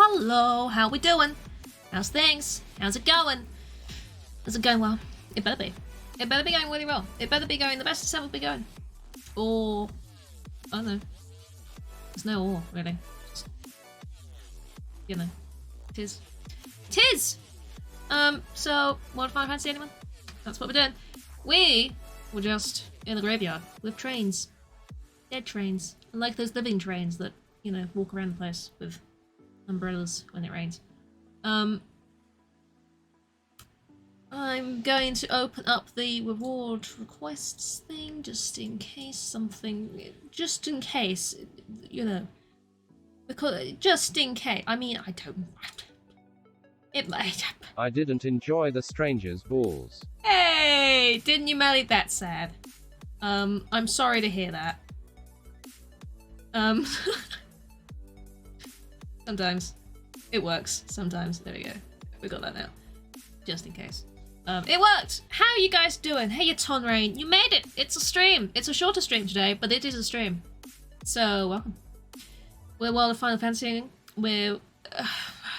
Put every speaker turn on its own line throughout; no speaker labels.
hello. How we doing? How's things? How's it going? Is it going well? It better be. It better be going really well. It better be going the best it's ever be going. Or, I don't know. There's no or, really. Just, you know. Tis. Tis! So, World of Final Fantasy, anyone? That's what we're doing. We were just in the graveyard with trains. Dead trains. And like those living trains that, you know, walk around the place with umbrellas when it rains. I'm going to open up the reward requests thing just in case something, just in case, you know, because just in case. I mean, I don't. It might.
I didn't enjoy the stranger's balls.
Hey, didn't you make that sad? I'm sorry to hear that. Sometimes it works. Sometimes there we go. We got that now. Just in case. It worked! How are you guys doing? Hey, it's Tonrain. You made it! It's a stream! It's a shorter stream today, but it is a stream. So, welcome. We're World of Final Fantasy. We're... I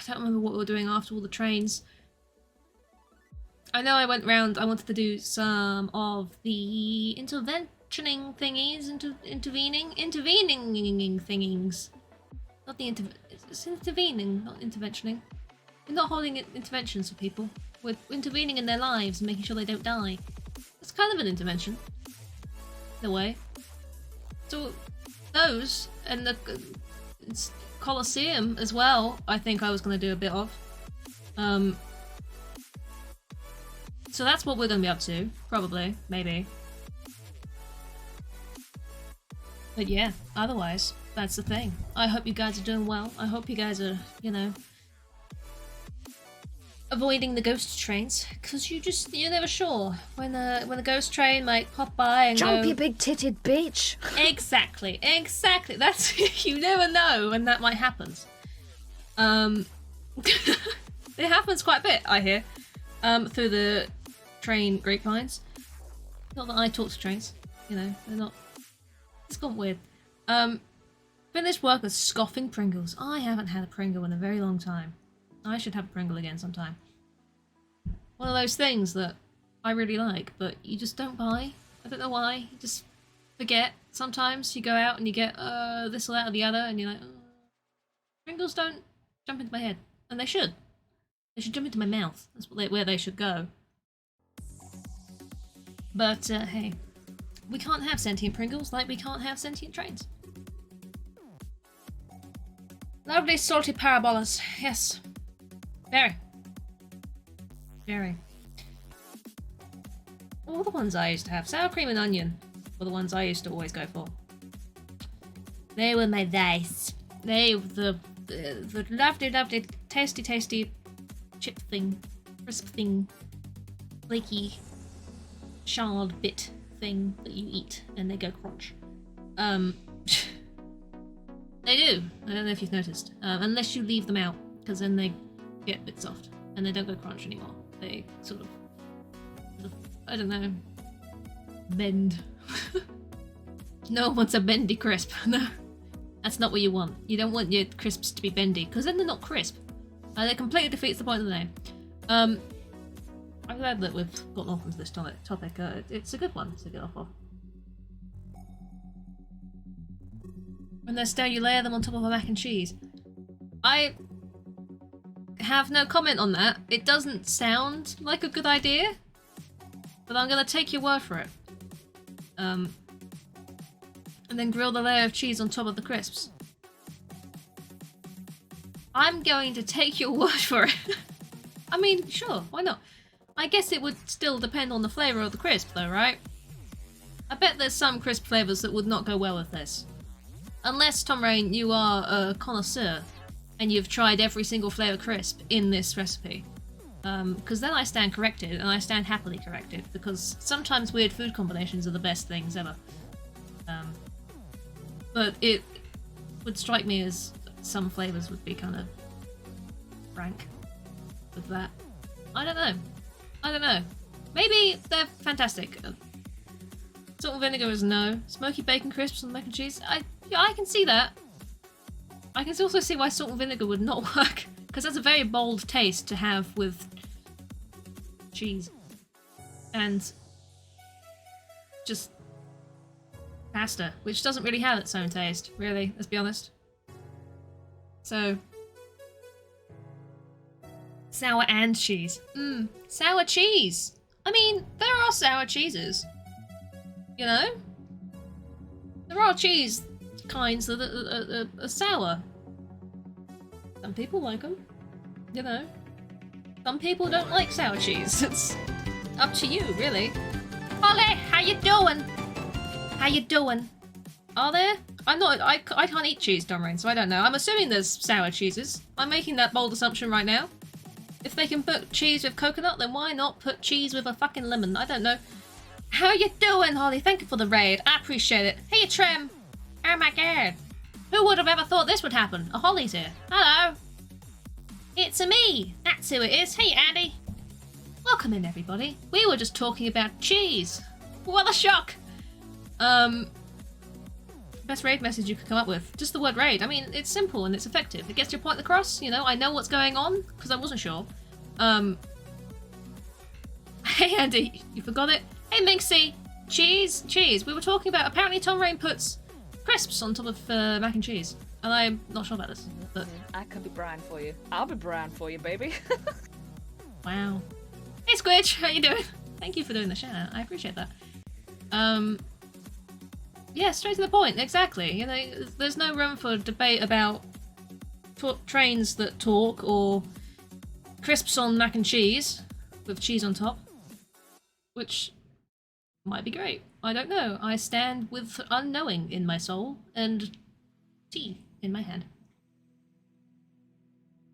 don't remember what we were doing after all the trains. I know I went round, I wanted to do some of the interventioning thingies, intervening thingings. Not the it's intervening, not interventioning. We're not holding interventions for people. We're intervening in their lives and making sure they don't die. It's kind of an intervention. In a way. So, those, and the Colosseum as well, I think I was going to do a bit of. So that's what we're going to be up to. Probably. Maybe. But yeah, otherwise, that's the thing. I hope you guys are doing well. I hope you guys are, you know, avoiding the ghost trains, because you're never sure when a ghost train might pop by and
jump,
go,
you big titted bitch. Exactly.
That's you never know when that might happen. It happens quite a bit, I hear, through the train grapevines. Not that I talk to trains, you know, they're not. It's gone weird. Finished work with scoffing Pringles. I haven't had a Pringle in a very long time. I should have a Pringle again sometime. One of those things that I really like, but you just don't buy. I don't know why. You just forget. Sometimes you go out and you get this or that or the other, and you're like, oh. Pringles don't jump into my head. And they should. They should jump into my mouth. That's where they should go. But, hey. We can't have sentient Pringles like we can't have sentient trains. Lovely salty parabolas. Yes. Very. Very. All the ones I used to have. Sour cream and onion were the ones I used to always go for. They were my vice. They were the lovely, tasty chip thing. Crisp thing. Flaky shard bit thing that you eat and they go crunch. They do. I don't know if you've noticed. Unless you leave them out, because then they get a bit soft and they don't go crunch anymore. They sort of I don't know, bend. No one wants a bendy crisp. No, that's not what you want. You don't want your crisps to be bendy, because then they're not crisp. That completely defeats the point of the name. I'm glad that we've gotten off into this topic. It's a good one to get off of. When they're stale, you layer them on top of a mac and cheese. I have no comment on that. It doesn't sound like a good idea, but I'm gonna take your word for it. And then grill the layer of cheese on top of the crisps. I'm going to take your word for it. I mean, sure, why not? I guess it would still depend on the flavour of the crisp though, right? I bet there's some crisp flavours that would not go well with this. Unless, Tom Rain, you are a connoisseur and you've tried every single flavour crisp in this recipe. Because then I stand corrected, and I stand happily corrected, because sometimes weird food combinations are the best things ever. But it would strike me as some flavours would be kind of rank with that. I don't know. Maybe they're fantastic. Salt and vinegar is no. Smoky bacon crisps and mac and cheese. I can see that. I can also see why salt and vinegar would not work, because that's a very bold taste to have with cheese. And just pasta, which doesn't really have its own taste, really, let's be honest. So, sour and cheese. Sour cheese. I mean, there are sour cheeses. You know? There are cheese kinds that are sour. Some people like them. You know? Some people don't like sour cheese. It's up to you, really. Holly, how you doing? How you doing? Are there? I can't eat cheese, Domrain, so I don't know. I'm assuming there's sour cheeses. I'm making that bold assumption right now. If they can put cheese with coconut, then why not put cheese with a fucking lemon? I don't know. How you doing, Holly? Thank you for the raid. I appreciate it. Hey, Trem. Oh my god. Who would have ever thought this would happen? A Holly's here. Hello. It's a me. That's who it is. Hey, Andy. Welcome in, everybody. We were just talking about cheese. What a shock. Best raid message you could come up with. Just the word raid. I mean, it's simple and it's effective. It gets your point across, you know. I know what's going on, because I wasn't sure. Hey, Andy. You forgot it? Hey, Minxie. Cheese. Cheese. We were talking about, apparently Tom Rain puts crisps on top of mac and cheese. And I'm not sure about this, but...
I could be Brian for you. I'll be Brian for you, baby.
Wow. Hey, Squidge. How you doing? Thank you for doing the shout out. I appreciate that. Yeah, straight to the point. Exactly. You know, there's no room for debate about trains that talk or crisps on mac and cheese with cheese on top, which might be great. I don't know. I stand with unknowing in my soul and tea in my hand.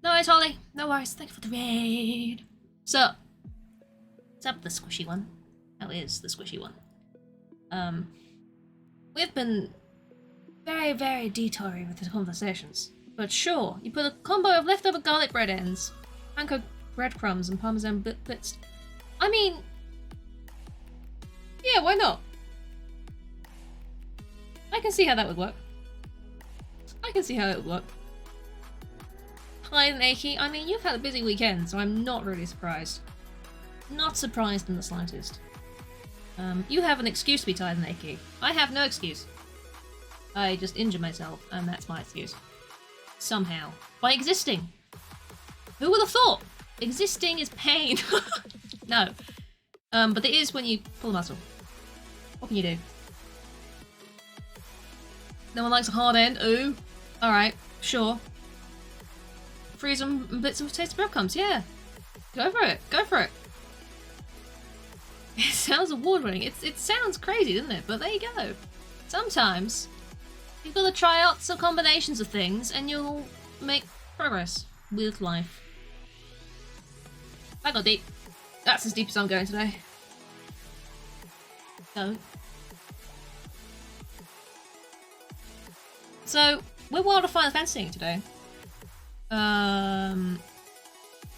No worries, Holly. No worries. Thank you for the raid. So, what's up, the squishy one? How is the squishy one? We've been very, very detouring with the conversations. But sure, you put a combo of leftover garlic bread ends, panko breadcrumbs, and parmesan bits. I mean, yeah, why not? I can see how that would work. I can see how it would work. Tired and achy. I mean, you've had a busy weekend, so I'm not really surprised. Not surprised in the slightest. You have an excuse to be tired and achy. I have no excuse. I just injure myself, and that's my excuse. Somehow. By existing. Who would have thought? Existing is pain. No. But it is when you pull a muscle. What can you do? No one likes a hard end. Ooh. Alright, sure. Freeze them and bits of tasty breadcrumbs, yeah. Go for it. Go for it. It sounds award-winning. It sounds crazy, doesn't it? But there you go. Sometimes you've got to try out some combinations of things and you'll make progress with life. I got deep. That's as deep as I'm going today. So, we're Wild of Fire fencing today.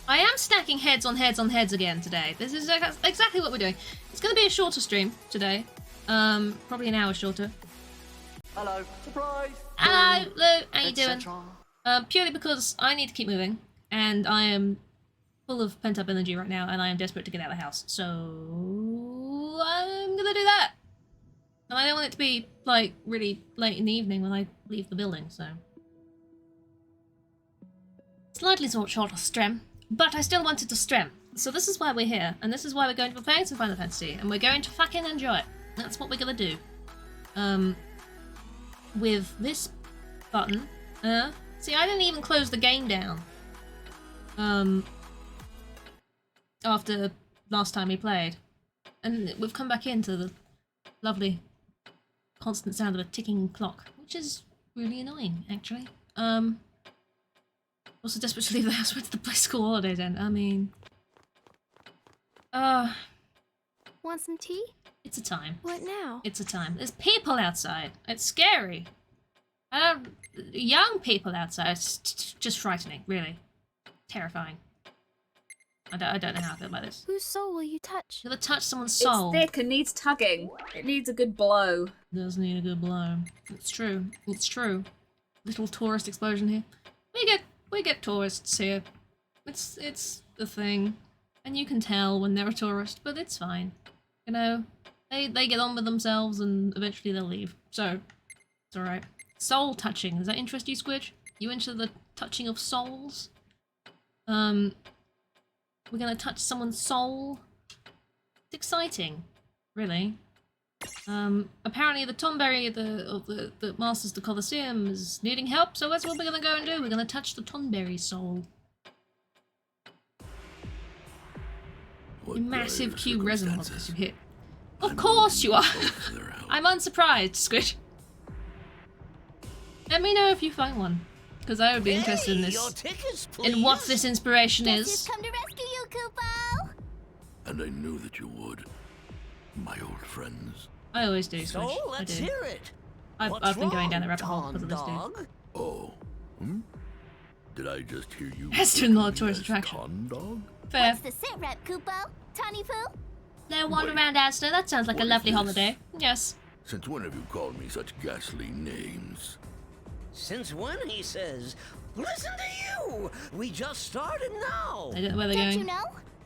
I am stacking heads on heads on heads again today. This is exactly what we're doing. It's going to be a shorter stream today. Probably an hour shorter.
Hello. Surprise.
Hello, Lou. How you doing? Purely because I need to keep moving, and I am full of pent-up energy right now, and I am desperate to get out of the house. So I'm going to do that. And I don't want it to be, like, really late in the evening when I leave the building, so... Slightly shorter stream. But I still wanted to stream. So this is why we're here, and this is why we're going to be playing some Final Fantasy, and we're going to fucking enjoy it. That's what we're gonna do. With this button. See, I didn't even close the game down. After last time we played. And we've come back into the lovely constant sound of a ticking clock, which is really annoying, actually. Also desperate to leave the house. Where did the play school holidays end? I mean...
Want some tea?
It's a time.
What now?
It's a time. There's people outside. It's scary. Young people outside. It's just frightening, really. Terrifying. I don't know how I feel about this.
Whose soul will you touch?
You're gonna touch someone's soul.
It's thick and needs tugging. It needs a good blow.
Does need a good blow. It's true. It's true. little tourist explosion here. We get tourists here. It's the thing, and you can tell when they're a tourist, but it's fine. You know, they get on with themselves, and eventually they'll leave. So it's all right. Soul touching. Does that interest you, Squidge? You into the touching of souls? We're gonna touch someone's soul. It's exciting, really. Apparently the Tonberry of the Masters of the Colosseum is needing help, so that's what we're gonna go and do. We're gonna touch the Tonberry soul. You massive Q resin monsters you hit. Of course you are! I'm unsurprised, Squid. Let me know if you find one, because I would be interested in this.
Tickets,
In what this inspiration
Guess
is.
who's come to rescue you, Kupo?
And I knew that you would. My old friends.
I always do, Squidge.
So
I
let's
do.
hear it.
I've been going down the
wrong,
rabbit hole because of this dude.
Dog?
Oh. Hmm? Did I just hear you?
Has to
refer
not a
me
tourist
as
attraction.
Con Dog?
Fair.
What's the sit rep, Kupo? Tawny Poo?
No wander
Wait.
around Asda. That sounds like a
What is
lovely
this?
holiday. Yes.
Since when have you called me such ghastly names?
Since when, he says? Listen to you! We just started now!
I don't know where they're
Don't
going.
you know?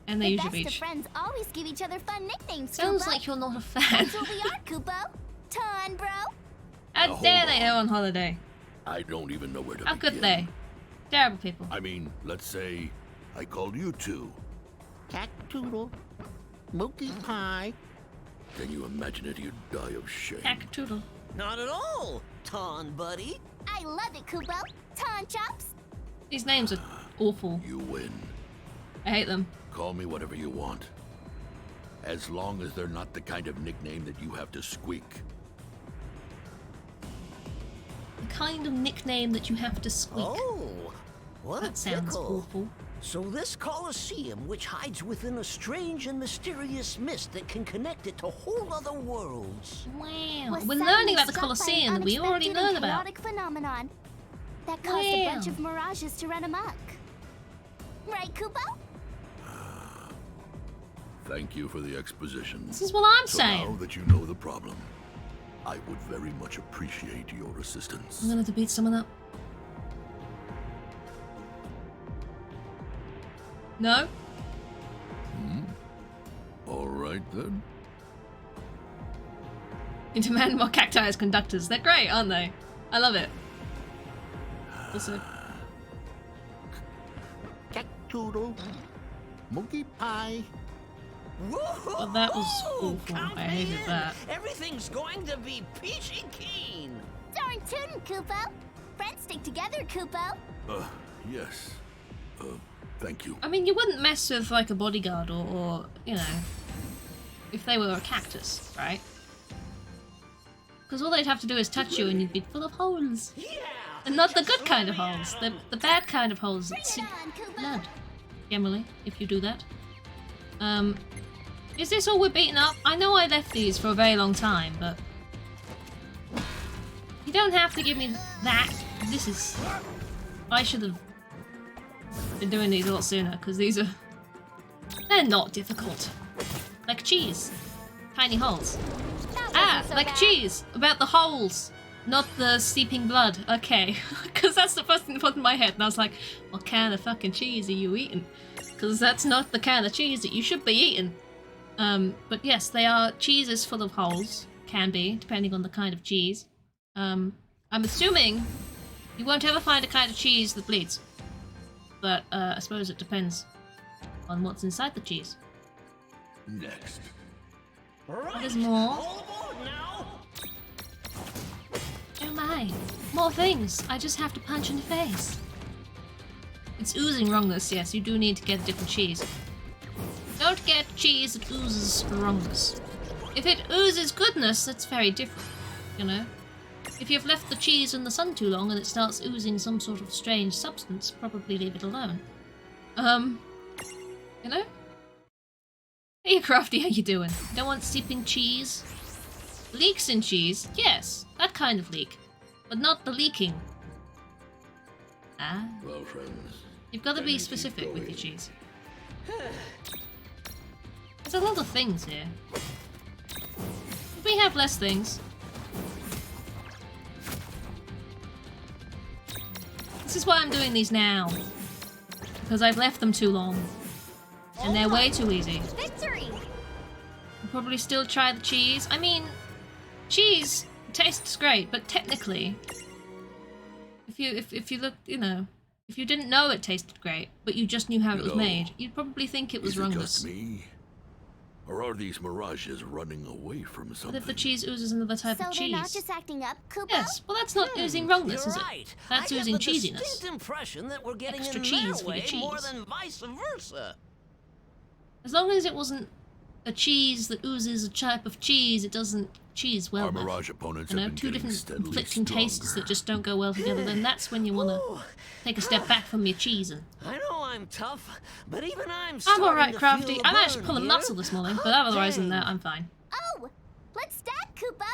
And they
The
use your
best of
beach.
friends always give each other fun nicknames,
Sounds
Kupo.
like you're not a fan.
That's what we are, Kupo. Ton, bro.
How
Now,
dare
hold
they
on.
go on holiday?
I don't even know where to
How
begin.
could they? Terrible people.
I mean, let's say I called you two.
Cactoodle. Mookie Pie.
Can you imagine it? You'd die of shame.
Cacatoodle.
Not at all, Ton buddy.
I love it, Kupo. Ton chops.
These names are awful.
You win.
I hate them.
Call me whatever you want. As long as they're not the kind of nickname that you have to squeak.
The kind of nickname that you have to squeak.
Oh, what
That
a
sounds
pickle.
awful.
So this Colosseum, which hides within a strange and mysterious mist that can connect it to whole other worlds.
Wow.
Was
We're
suddenly
learning about the
struck by an
Colosseum that we already
unexpected
learned
and
about.
chaotic phenomenon that caused a bunch
Wow.
of mirages to run amok. Right, Kupo?
Thank you for the exposition.
This is what I'm
So
saying.
now that you know the problem, I would very much appreciate your assistance.
I'm gonna have to beat someone up. No?
All right then.
You demand more cacti as conductors. They're great, aren't they? I love it. Also,
Cactoodle. Mookie Pie.
well, that was awful. I hated that.
Everything's going to be peachy keen.
Darn tootin', Kupo. Friends stick together, Kupo.
Yes. Thank you.
I mean, you wouldn't mess with like a bodyguard or you know, if they were a cactus, right? Because all they'd have to do is touch you and you'd be full of holes.
Yeah.
And not the good kind of holes, the bad kind of holes that
Bring
seep
it on, Kupo.
blood. Generally, if you do that. Is this all we're beating up? I know I left these for a very long time, but you don't have to give me that. This is... I should have been doing these a lot sooner, because these are... They're not difficult. Like cheese. Tiny holes.
That
Ah,
wasn't so
like
bad.
cheese! About the holes! Not the seeping blood. Okay. Because that's the first thing that popped in my head, and I was like, what kind of fucking cheese are you eating? Because that's not the kind of cheese that you should be eating. But yes, they are cheeses full of holes. Can be, depending on the kind of cheese. I'm assuming you won't ever find a kind of cheese that bleeds. But I suppose it depends on what's inside the cheese.
Next.
Right.
There's more.
All aboard now.
Oh my, more things. I just have to punch in the face. It's oozing wrongness, yes, you do need to get a different cheese. Don't get cheese that oozes wrongness. If it oozes goodness, that's very different, you know? If you've left the cheese in the sun too long and it starts oozing some sort of strange substance, probably leave it alone. You know? Hey Crafty, how you doing? Don't want seeping cheese? Leaks in cheese? Yes, that kind of leak. But not the leaking. Ah,
Well, friends.
you've got to be
Then keep
specific with your
going.
cheese. There's a lot of things here. If we have less things... This is why I'm doing these now. Because I've left them too long. And they're way too easy.
Victory!
I'll probably still try the cheese. I mean, cheese tastes great, but technically, if you look, you know, if you didn't know it tasted great, but you just knew how it was made, you'd probably think it was
Is it
wrongness.
just me? Or are these mirages running away from something?
But if the cheese oozes another type
So
of
they're not
cheese.
just acting up, Kupo?
Yes, well that's not oozing wrongness,
You're
is it?
right.
That's
I
oozing
have the
cheesiness.
distinct impression that we're getting
Extra
in
cheese
their
for your
way
cheese.
more than vice versa.
As long as it wasn't a cheese that oozes a type of cheese, it doesn't cheese well
Our
enough.
mirage opponents
You know,
have been
two
getting
different
steadily
conflicting tastes
stronger.
that just don't go well together, then that's when you want to
Ooh,
take a step back from your cheese. And
I know I'm tough, but even I'm
I'm
starting
alright,
to
Crafty.
feel the
I managed to
burn
pull a
here.
muscle this morning, but otherwise than
Dang.
that, I'm fine.
Oh! Let's stack, Kupo!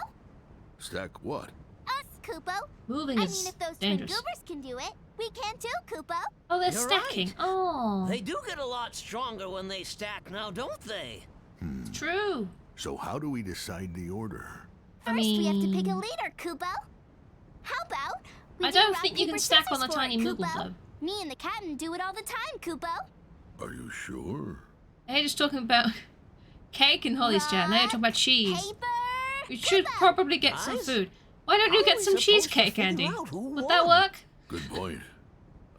Stack what?
Us, Kupo!
Moving
I
is
mean, if those twin
dangerous.
goobers can do it, we can too, Kupo!
Oh, they're
You're
stacking.
right.
Oh,
They do get a lot stronger when they stack now, don't they?
it's true.
So how do we decide the order?
First, we have to pick a
mean-
leader, Kupo! How about we
I
do
don't
rock,
think you
paper,
can stack on
scissors
a
for
tiny
it,
Moogle,
Kupo.
though.
Me and the captain do it all the time, Kupo!
Are you sure?
Hey, just talking about cake in Holly's chat. Now you're talking about cheese.
Paper!
We should
Kupo!
probably get some
Guys,
food. Why don't you
how
get
are we
some
supposed to
cheesecake,
figure
Andy?
out who
Would that
won?
work?
Good point.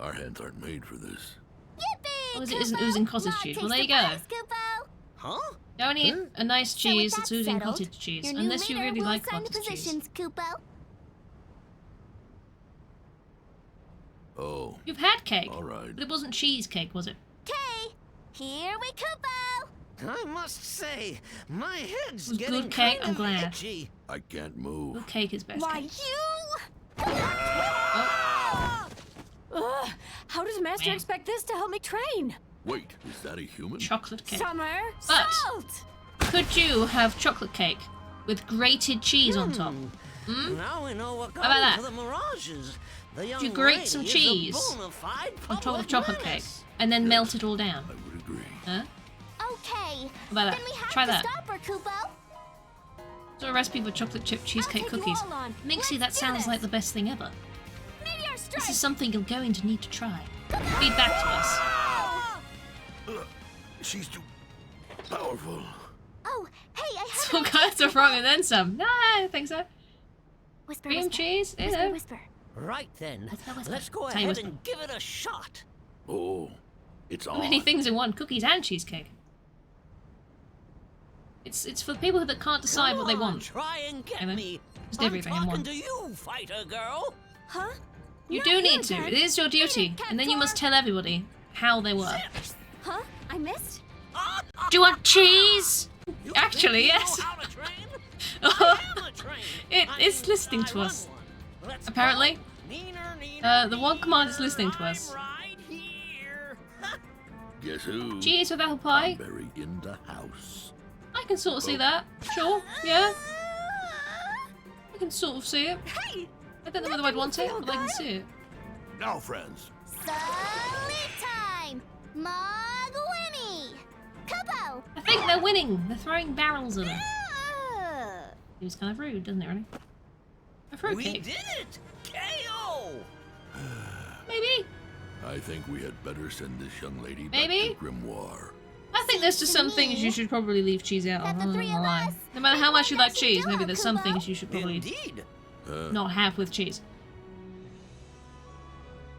Our hands aren't made for this.
Yippee!
Long as it isn't
Kupo!
oozing cottage
Rod
cheese.
takes
Well, there
the
you go.
prize, Kupo!
Huh?
Don't eat a nice
So with
cheese
that
that's oozing
settled,
cottage cheese,
your new
unless you
leader
really
will
like
assign the
cottage cheese.
positions, Kupo.
Oh,
You've had cake,
all right.
but it wasn't cheesecake, was it?
Okay, here we Kupo!
I must say, my head's
Was
getting
good cake?
kind
I'm
of
glad.
itchy.
I can't move.
Good cake is best
Why,
cake.
you...
Oh,
How does Master
Man.
expect this to help me train?
Wait, is that a human?
chocolate cake.
Summer,
But-
salt!
Could you have chocolate cake with grated cheese on top?
Now we know what got
How about
into the mirages. The young
you grate
lady
some
is a
cheese
bona fide
on top of
public
chocolate cake
menace.
and then melt it all down?
I would agree.
Huh?
Okay,
about
then
that?
we have
Try
to
that.
stop her, Kupo.
So a recipe for chocolate chip cheesecake
take you
cookies.
all on.
Mixie,
Let's
that
do
sounds
this.
like the best thing ever.
Meteor strike!
This is something you're going to need to try. Feed back to us.
She's too powerful.
Oh, hey, I have
So kinds of wrong and then some. No, I don't think so.
Whisper,
Cream
whisper.
cheese? You
Whisper,
know.
whisper.
Right then,
Whisper, whisper.
let's go
Tiny
ahead
whisper.
and give it a shot.
Oh, it's on.
Many things in one, cookies and cheesecake. It's for people that can't decide
Come
what they
on,
want.
Try and get
You know,
me.
just
I'm
everything in
talking
one.
to you, fighter girl.
Huh?
You
Not
do
you,
need to.
Dad.
It is your duty.
Cat
And then you must
Thor.
tell everybody how they work.
Huh? I missed?
Do you want cheese?
You
Actually,
think you
yes.
know how to train? I am a train.
It
I
is
mean,
listening
I
to
run
us.
one. Let's
Apparently.
go. Neener, neener,
The one command is
neener,
listening to us.
I'm right here.
Guess who?
Cheese with apple pie?
I'm buried in the house.
I can sort of see that. Sure. Yeah. I can sort of see it.
Hey!
I don't know whether I'd want it,
feel
but I can
good?
see it.
Now, friends.
Salute time! Mogwimmy! Kupo!
I think they're winning. They're throwing barrels at her.
Ugh.
It was kind of rude, doesn't it, really? A
We
fruitcake.
did it! KO!
Maybe.
I think we had better send this young lady back
Maybe?
to Grimoire.
I think there's just
to
some things
me
you should probably leave cheese out of.
that the
I'm not
three
gonna
of
lie.
us,
No matter how
we
much you
want
like
us to
cheese,
do
maybe
it,
there's some
Kupo.
things you should probably
Indeed.
not have with cheese.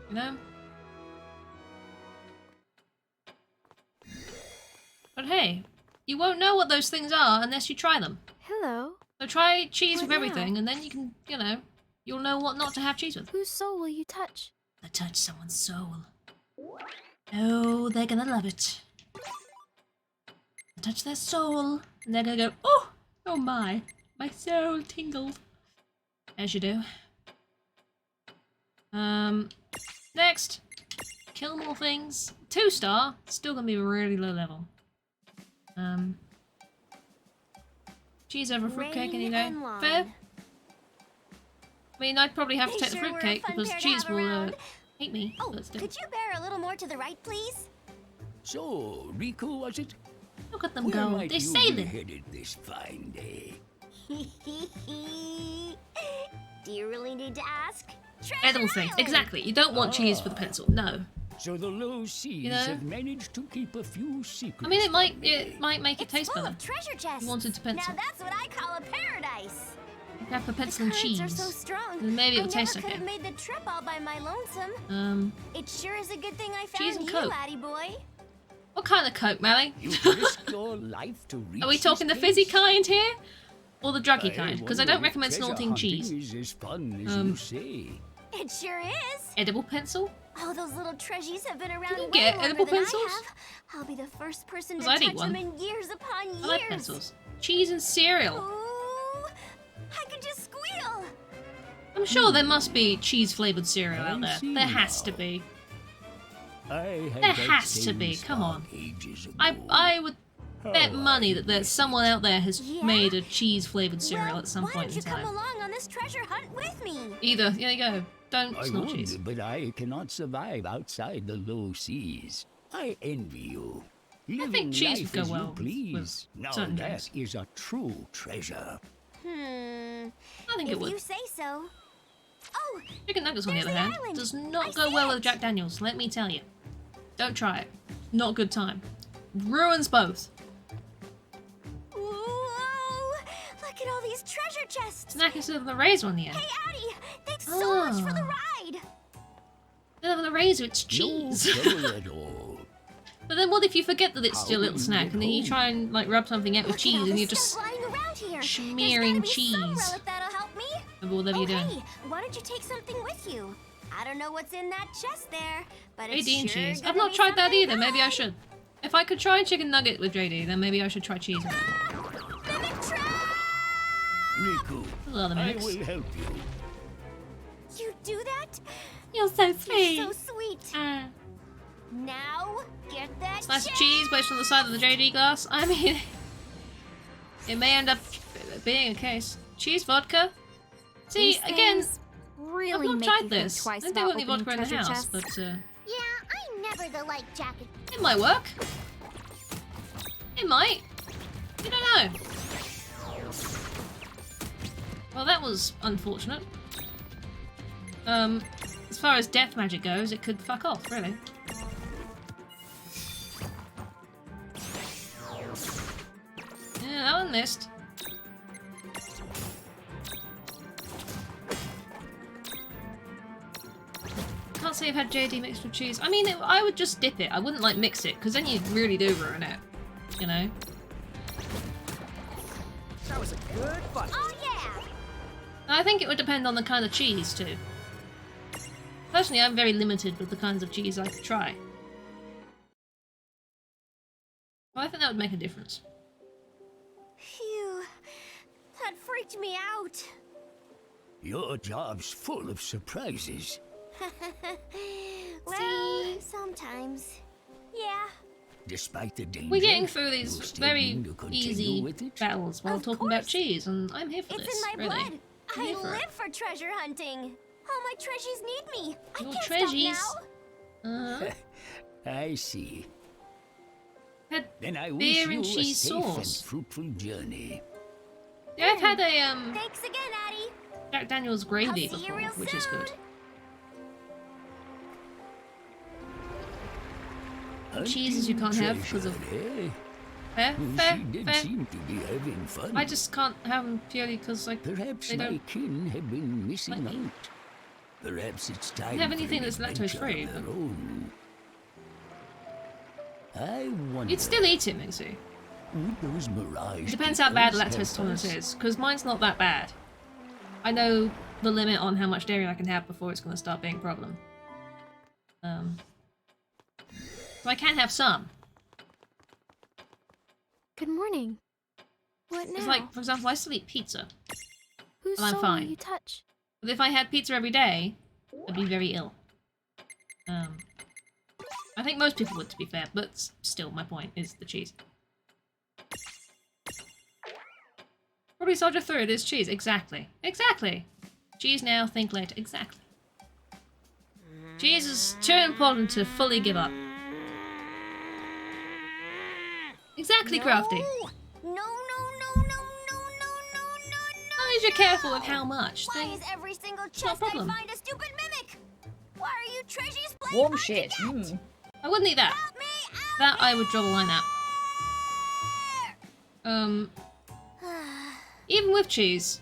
You know? But hey, you won't know what those things are unless you try them.
Hello.
So try cheese
What
with
now?
everything, and then you can, you know, you'll know what not to have cheese with.
Whose soul will you touch?
I touch someone's soul. Oh, they're gonna love it. I touch their soul, and they're gonna go, oh my soul tingled. As you do. Next. Kill more things. 2-star, still gonna be really low level. Cheese over fruitcake any
Rain
day.
and wine.
Fair? I mean, I'd probably have to
They
take the
sure were a
fruitcake
fun
because
pair to
cheese
have
will
around.
hate me.
Oh,
but still.
could you bear a little more to the right, please?
So, Riku, was it?
Look at them
Where
go.
might
They're
you
sailing.
be headed this fine day?
Do you really need to ask?
Edible things. Exactly. You don't want cheese for the pencil. No.
So the low seas
You know?
have managed to keep a few secrets.
I mean, it might make it
It's
taste
full
better.
of treasure chests.
You wanted to pencil.
Now that's what I call a paradise.
You have for
The
pencil and
currents
cheese.
are so strong.
And maybe it'll
I
taste
never could
okay.
have made the trip all by my lonesome. It sure is a good thing I
Cheese
found
and
you,
Coke.
laddie boy.
What kind of Coke, Mally?
You risked your life to reach
Are we
this
talking the fizzy
place?
kind here? Or the druggy kind? Because I
wonder
don't
if
recommend
treasure
snorting
hunting
cheese.
is as fun as you say.
It sure is.
Edible pencil?
Oh, those little treasures have been around
you
way
get
longer
edible
than
pencils?
I have. I'll be the first person to
'Cause I'd eat
touch them
one.
in years upon years.
I like pencils. Cheese and cereal.
Ooh, I could just squeal.
I'm sure there must be cheese-flavored cereal out
I
there.
see
There has
now.
to be.
I had
There
that
has to
same
be, come on.
spark ages ago.
I would bet
Oh,
money that there's someone out there has
Yeah?
made a cheese-flavored cereal
Well,
at some
why
point
don't
in
you come
time.
along on this treasure hunt with me?
Either. There you go. Don't
I
snort
would,
cheese.
but I cannot survive outside the low seas. I envy you. Living
cheese
life
would go
as
well
you
with
please. Now
certain
that
drinks.
is a true treasure.
I
think
if
it would.
you say so. Oh,
Chicken nuggets, on the
there's
other
the
hand,
island.
does
I
not go
see
well
it.
with Jack Daniels, let me tell you. Don't try it. Not a good time. Ruins both.
whoa! Look at all these treasure chests.
Snack instead of the razor on the end.
Hey, Addie, thanks so much for the
Ah.
ride.
Instead of the razor, it's
No
cheese.
trouble at all.
But then what if you forget that it's still a little
How
snack, and then you try and like rub something out with
Look at all
cheese, and
this
you're just
stuff lying around here.
smearing
There's gotta be some
cheese.
relic that'll help me.
or whatever
Oh,
you're doing.
hey, why don't you take something with you? I don't know what's in that chest there, but it's
JD and
sure
cheese.
gonna
I've not
be
tried that
something
either. Maybe I
good.
should. If I could try a chicken nugget with JD, then maybe I should try cheese with it.
Mimic trap!
Riku,
There's a lot of
I
mimics.
will help you.
You do that?
You're so
You're
sweet.
so sweet. Now, get that
Slice of
check.
cheese placed on the side of the JD glass. I mean, it may end up being a case. Cheese vodka. See,
These
again,
things really
I've not
make
tried
you think
this.
twice
I don't
about
think
opening
vodka in the
treasure
house,
chests.
but
Yeah, I never the light jacket.
it might work. It might. You don't know. Well, that was unfortunate. As far as death magic goes, it could fuck off, really. Yeah, that one missed. Can't say I've had JD mixed with cheese. I mean, I would just dip it. I wouldn't like mix it, because then you really do ruin it. You know?
That was a good fight.
Oh yeah!
I think it would depend on the kind of cheese, too. Personally, I'm very limited with the kinds of cheese I could try. Well, I think that would make a difference.
Phew, that freaked me out.
Your job's full of surprises.
Well, sometimes. Yeah.
Despite the danger,
We're getting through
you're
these
still
very
going to continue
easy
with it?
battles while
Of
talking about
course.
cheese, and I'm here for
It's
this,
in my
really.
blood.
I'm
I
here for it.
live for treasure hunting. All my treasures need me. I
Your
can't
treasures.
stop now.
I see.
Had
Then I wish
beer
you
and
a
cheese
safe
sauce.
and fruitful journey.
Yeah, I've had a
Thanks again, Addie.
Jack Daniels gravy
I'll see you
before,
real
which is good.
soon.
Cheeses you can't have because of fair, fair,
She did
fair.
seem to be having fun.
I just can't have them purely because like
Perhaps
they
my
don't.
kin have been missing
like me.
out. Perhaps it's time
have
for
anything
an
that's
adventure
lactose-free,
of their
but-
own. I wonder.
You'd still eat it, Mixie.
would those mirage
It depends how bad
keepers
lactose
help
tolerance
us?
is, because mine's not that bad. I know the limit on how much dairy I can have before it's going to start being a problem. So I can have some.
Good morning. What now?
It's like, for example, I still eat pizza.
Whose
well, I'm
soul
fine.
will you touch?
But if I had pizza every day, I'd be very ill. I think most people would, to be fair, but still, my point is the cheese. Probably soldier through it is cheese. Exactly. Exactly. Cheese now, think later. Exactly. Cheese is too important to fully give up. Exactly, Crafty.
No, no, no, no, no, no, no, no,
Oh, as you're careful of how much,
Why
then
is every single
not a
chest I
problem.
find a stupid mimic? Why are you treasures playing
Warm
hard to
shit.
get?
I wouldn't eat that.
Help me out
That I would draw the line at. Even with cheese,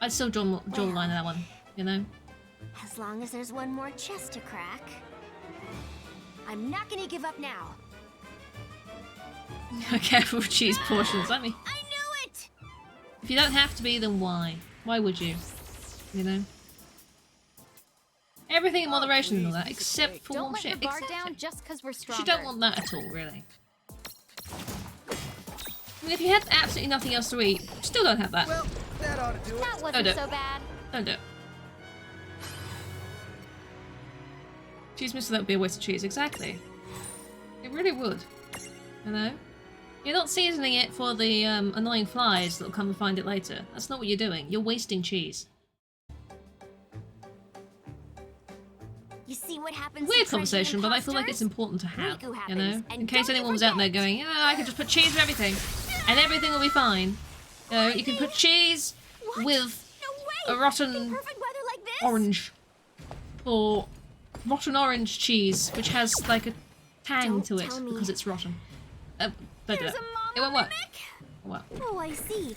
I'd still draw the line at that one, you know?
As long as there's one more chest to crack. I'm not gonna give up now.
Careful with cheese portions, I mean.
I knew it!
If you don't have to be, then why? Why would you? You know? Everything in moderation and all that, except for
Don't
warm
let
shit.
your guard
Exactly.
down just because we're stronger.
You don't want that at all, really. I mean, if you had absolutely nothing else to eat, still don't have that.
Well, that ought to do it.
That
Don't
wasn't
do it.
so bad.
Don't do it. Cheese mixer, that would be a waste of cheese, exactly. It really would. You know? You're not seasoning it for the annoying flies that'll come and find it later. That's not what you're doing. You're wasting cheese.
You see what happens
Weird
to
conversation,
treasure
but I feel like it's
imposters?
important to have,
Riku
you know?
happens, and
In case
don't
anyone was out there
forget.
going, yeah, I could just put cheese with everything, and everything will be fine. You know, you can put cheese
What?
with
No way!
a
In
rotten
perfect weather like this?
orange. Or rotten orange cheese, which has like a tang
Don't
to it
tell me.
because it's rotten. Don't do
There's
it.
a mama
It won't work.
mimic?
Well,
Oh, I see.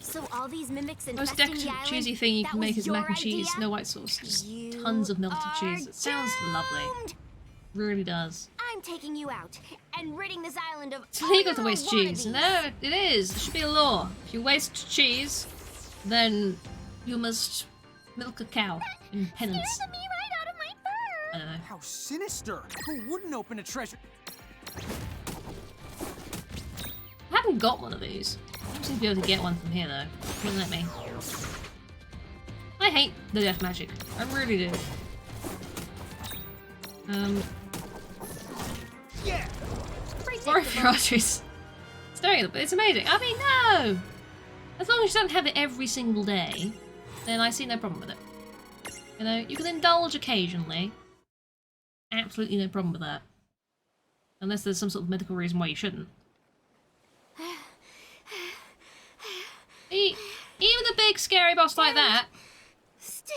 So all these mimics
most
infesting the
decadent
island,
cheesy thing you
that
can make
was
is mac
your
and cheese,
idea?
no white sauce, just
You
tons of melted
are
cheese. It sounds lovely.
doomed.
Really does.
I'm taking you out and ridding this island of
It's illegal to
all your
waste cheese.
wannabes.
No, it is. There should be a law. If you waste cheese, then you must milk a cow in penance.
Scares me right out of my fur.
I don't know.
How sinister! Who wouldn't open a treasure?
I haven't got one of these. I don't seem to be able to get one from here though. Wouldn't let me. I hate the death magic. I really do.
Yeah!
Sorry for your arteries. Staring at it, but it's amazing. I mean, no! As long as you don't have it every single day, then I see no problem with it. You know, you can indulge occasionally. Absolutely no problem with that. Unless there's some sort of medical reason why you shouldn't. Even a big scary boss like that,
Stay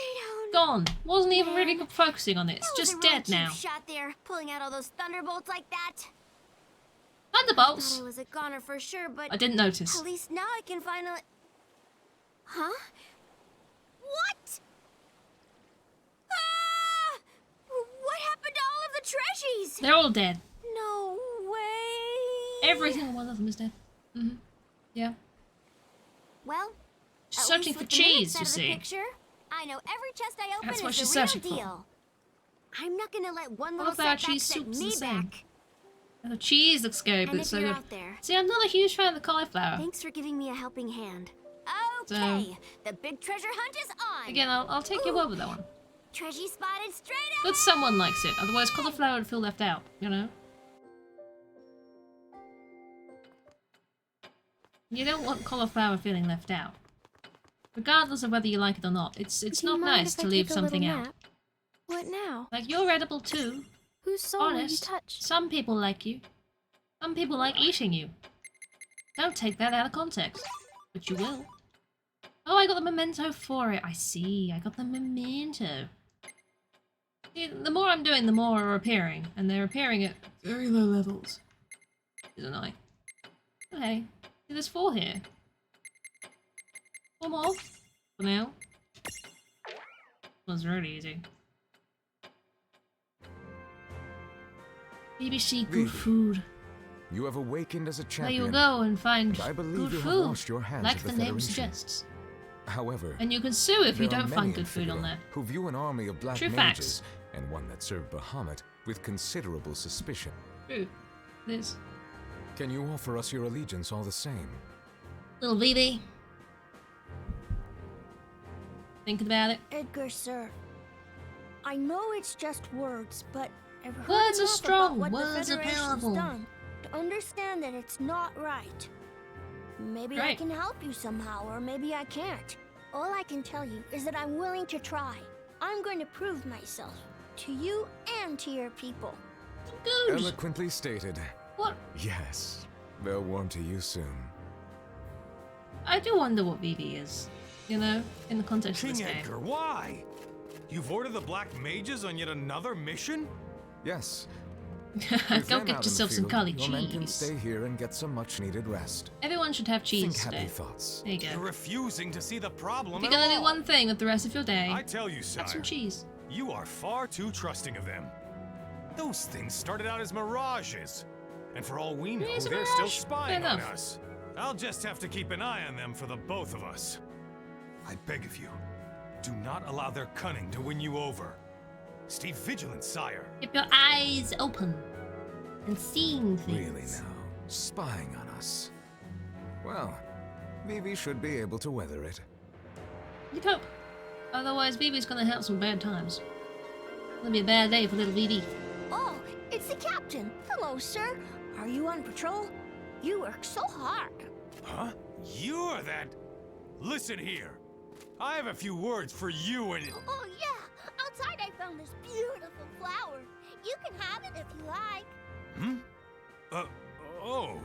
down.
gone. Wasn't even really focusing on it. It's
That was
just
a real
dead
cheap
now.
shot there, pulling out all those thunderbolts like that. Thought
Thunderbolts?
I was a goner for sure, but
I didn't notice.
at least now I can finally. Huh? What? Ah! What happened to all of the treasures?
They're all dead.
No way.
Every single one of them is dead. Mm-hmm. Yeah.
Well,
She's
at
searching
least
for
with the mimics
cheese,
out
you
of the
see.
picture, I know every chest I open
That's what
is
she's
the real
searching for.
deal. I'm not gonna let one little
Cauliflower
setback
cheese
set
soup's the
me
same.
back.
The cheese looks scary, but
And
it's
if
so
you're
good.
out there,
See, I'm not a huge fan of the cauliflower.
thanks for giving me a helping hand. Okay, the big treasure hunt is on.
Again, I'll take your word with that one.
Treasure spotted straight up.
Good someone likes it, otherwise cauliflower would feel left out, you know? You don't want cauliflower feeling left out. Regardless of whether you like it or not, it's
Do you
not
mind
nice
if I
to leave
take a little
something out.
nap? What now?
Like, you're edible too.
Whose soul will you
Honest.
touch?
Some people like you. Some people like eating you. Don't take that out of context. But you will. Oh, I got the memento for it. I see. I got the memento. See, the more I'm doing, the more are appearing. And they're appearing at very low levels. Isn't I? Okay. See, there's 4 here. 4 more. For now. This one's really easy. BBC good
Really?
food.
You have awakened as a
Where
champion.
you go and find
I believe
good
you have
food,
washed your hands
like
of
the
the
name
Federation.
suggests.
However,
And you can sue if you
there are
don't
many
find
in
good food on
Figaro
there.
who view an army of black
True
mages and one that served Bahamut with considerable suspicion.
True. It is.
Can you offer us your allegiance all the same?
Little Vivi. Thinking about it.
Edgar, sir. I know it's just words, but I've heard
Words are
enough
strong,
about what
words
the
are
Federation's
powerful.
done to understand that it's not right. Maybe I
Right.
can help you somehow, or maybe I can't. All I can tell you is that I'm willing to try. I'm going to prove myself to you and to your people.
Good.
Eloquently stated.
What?
Yes, they'll warm to you soon.
I do wonder what Vivi is. You know, in the context of
King
this game.
Edgar, why? You've ordered the Black Mages on yet another mission?
Yes.
Go get yourself some curly
your men can
cheese.
stay here and get some much-needed rest.
Everyone should have cheese
Think
today.
happy thoughts.
There you
You're
go.
refusing to see the problem
If
at
you're gonna do
all.
one thing with the rest of your day,
I tell you, sire,
have some cheese.
you are far too trusting of them. Those things started out as mirages. And for all we know,
It's a
they're still
mirage.
spying
Fair
on
enough.
us. I'll just have to keep an eye on them for the both of us. I beg of you, do not allow their cunning to win you over. Stay vigilant, sire.
Keep your eyes open and seeing things.
Really now, spying on us. Well, Vivi should be able to weather it.
You hope. Otherwise, Vivi's gonna have some bad times. It'll be a bad day for little Vivi.
Oh, it's the captain. Hello, sir. Are you on patrol? You work so hard.
Huh? You're that... Listen here. I have a few words for you and...
Oh, yeah. Outside I found this beautiful flower. You can have it if you like.
Hmm? Oh.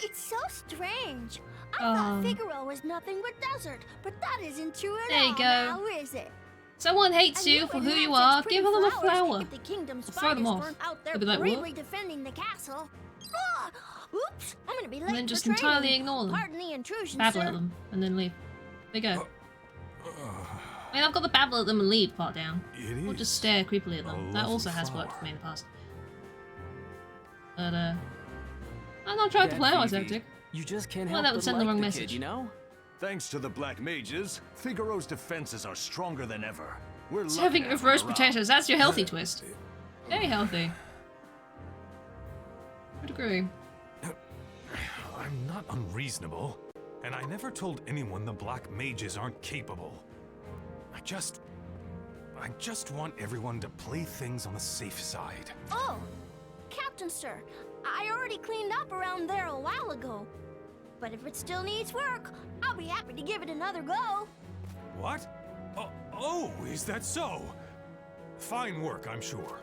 It's so strange. I thought Figaro was nothing but desert, but that isn't true at
There
all
you go.
now, is it?
Someone hates
And
you for
would
who you
have
are.
such
Give
pretty
them a
flowers
flower.
if the kingdom's
Throw them
spiders
off.
weren't out there
They'll be like,
bravely
what?
defending the castle. Ah, oops, I'm gonna be late
And then
for
just
training.
entirely ignore them.
Pardon the intrusion,
Babble
sir.
at them and then leave. There you go. I mean, I've got the babble at them and leave part down.
It
Or
is
just stare creepily at
a
them. That
lovely
also has worked
flower.
for me in the past. But, I'm not trying to play
Vivi,
Isaac.
You just can't
Well,
help
that would
but
send the
like
wrong
the
message.
Kid, you know?
Thanks to the Black Mages, Figaro's defenses are stronger than ever. We're lucky
Serving
to
of
have
roast
her around.
potatoes. That's your healthy twist. Very healthy. Would agree.
I'm not unreasonable, and I never told anyone the Black Mages aren't capable. I just want everyone to play things on the safe side.
Oh, Captain, sir. I already cleaned up around there a while ago. But if it still needs work, I'll be happy to give it another go.
What? Oh, is that so? Fine work, I'm sure.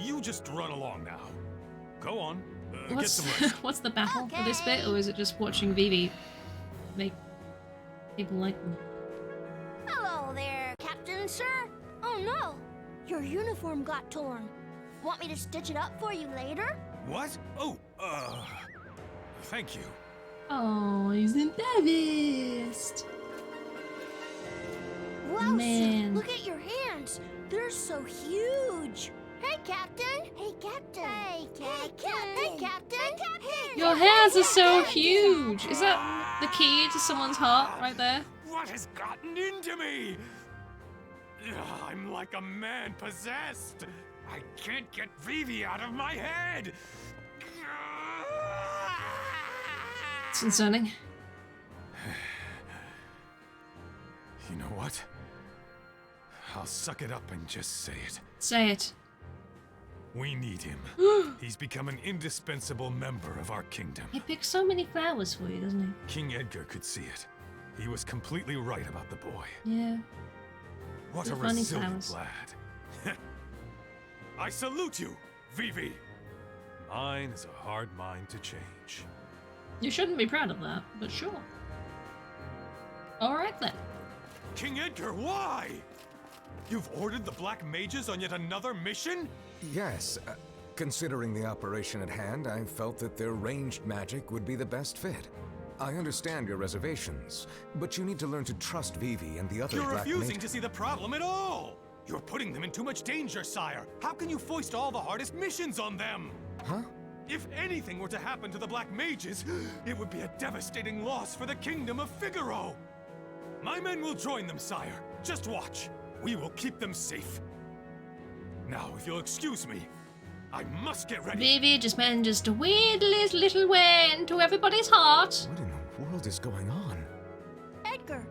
You just run along now. Go on, get some rest.
What's the battle for this bit, or is it just watching Vivi make people like them?
Hello there, Captain, sir. Oh no, your uniform got torn. Want me to stitch it up for you later?
What? Oh, thank you.
Oh, he's embarrassed.
Wow,
Man.
sir, look at your hands. They're so huge. Hey, Captain. Hey, Captain. Hey, Captain. Hey, Captain. Hey, Captain.
Your hands are so huge. Is that the key to someone's heart right there?
What has gotten into me? I'm like a man possessed. I can't get Vivi out of my head.
It's concerning.
You know what? I'll suck it up and just say it.
Say it.
We need him. He's become an indispensable member of our kingdom.
He picks so many flowers for you, doesn't
King Edgar could see it. He was completely right about the boy.
he? Yeah.
What
They're
a
funny
resilient
flowers.
lad. I salute you, Vivi. Mine is a hard mind to change.
You shouldn't be proud of that, but sure. Alright then.
King Edgar, why? You've ordered the Black Mages on yet another mission?
Yes, considering the operation at hand, I felt that their ranged magic would be the best fit. I understand your reservations, but you need to learn to trust Vivi and the other
You're
Black
refusing
Mages.
to see the problem at all! You're putting them in too much danger, sire! How can you foist all the hardest missions on them?
Huh?
If anything were to happen to the Black Mages, it would be a devastating loss for the kingdom of Figaro! My men will join them, sire. Just watch. We will keep them safe. Now, if you'll excuse me, I must get ready.
Vivi just manages to wheedle his little way into everybody's heart.
What in the world is going on?
Edgar,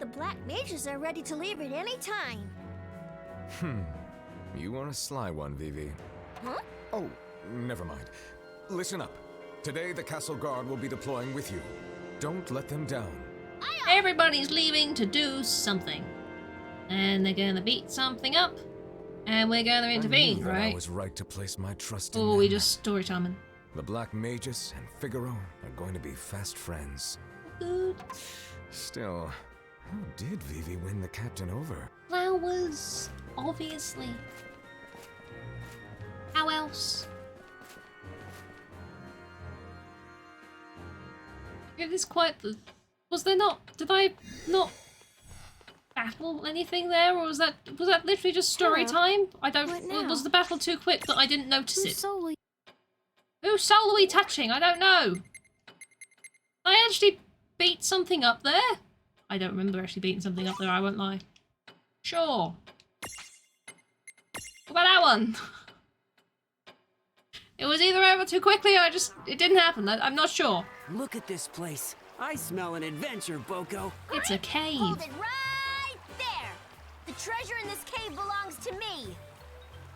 the Black Mages are ready to leave at any time.
You are a sly one, Vivi.
Huh?
Oh, never mind. Listen up. Today, the Castle Guard will be deploying with you. Don't let them down.
Everybody's leaving to do something. And they're gonna beat something up. And we're gonna
I
intervene,
knew that
right?
I was right to place my trust in
Oh,
them.
we just story timing.
The Black Mages and Figaro are going to be fast friends.
Good.
Still, how did Vivi win the captain over?
Flowers, obviously. How else? It is quite the... Was there not... Did I not battle anything there, or was that literally just story time? I don't... Was the battle too quick that I didn't notice it? Whose soul are we touching? I don't know. I actually beat something up there? I don't remember actually beating something up there, I won't lie. Sure. What about that one? It was either over too quickly or it didn't happen. I'm not sure.
Look at this place. I smell an adventure, Boko.
It's a cave.
Hold it right there! The treasure in this cave belongs to me!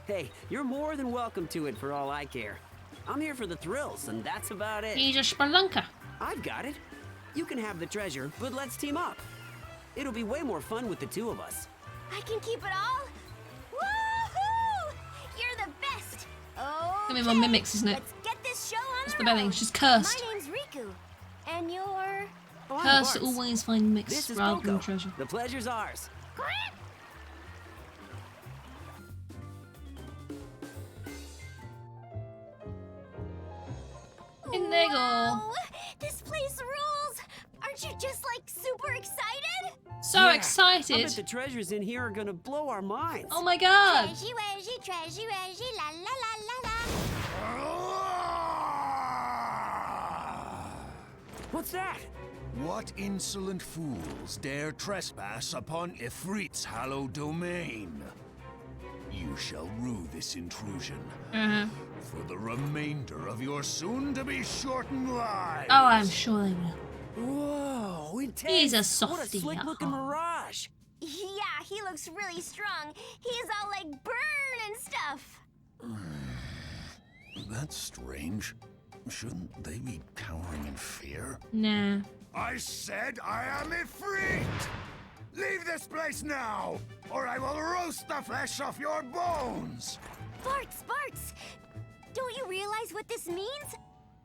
Hey, you're more than welcome to it for all I care. I'm here for the thrills, and that's about it.
He's a spelunker.
I've got it. You can have the treasure, but let's team up. It'll be way more fun with the two of us.
I can keep it all? Woohoo! You're the best! Oh,
Give me more mimics, isn't it?
Let's get this show on
What's
the
the belly?
road.
She's cursed.
My name's Riku, and you're...
Cursed to always find mix
This is
rather than
Boko.
treasure.
The pleasure's ours.
In they go.
Whoa! This place rules! Aren't you just, like, super excited?
So
I
excited.
bet the treasures in here are gonna blow our minds.
Oh my god.
Treasure, la la la la la.
What's that?
What insolent fools dare trespass upon Ifrit's hallowed domain? You shall rue this intrusion for the remainder of your soon-to-be shortened lives.
Oh, I'm sure they will.
Whoa, intense.
He's a
What a
softie.
slick-looking mirage.
Yeah, he looks really strong. He's all, like, burn and stuff.
That's strange. Shouldn't they be cowering in fear?
Nah.
I said I am Ifrit! Leave this place now, or I will roast the flesh off your bones!
Bartz! Don't you realize what this means?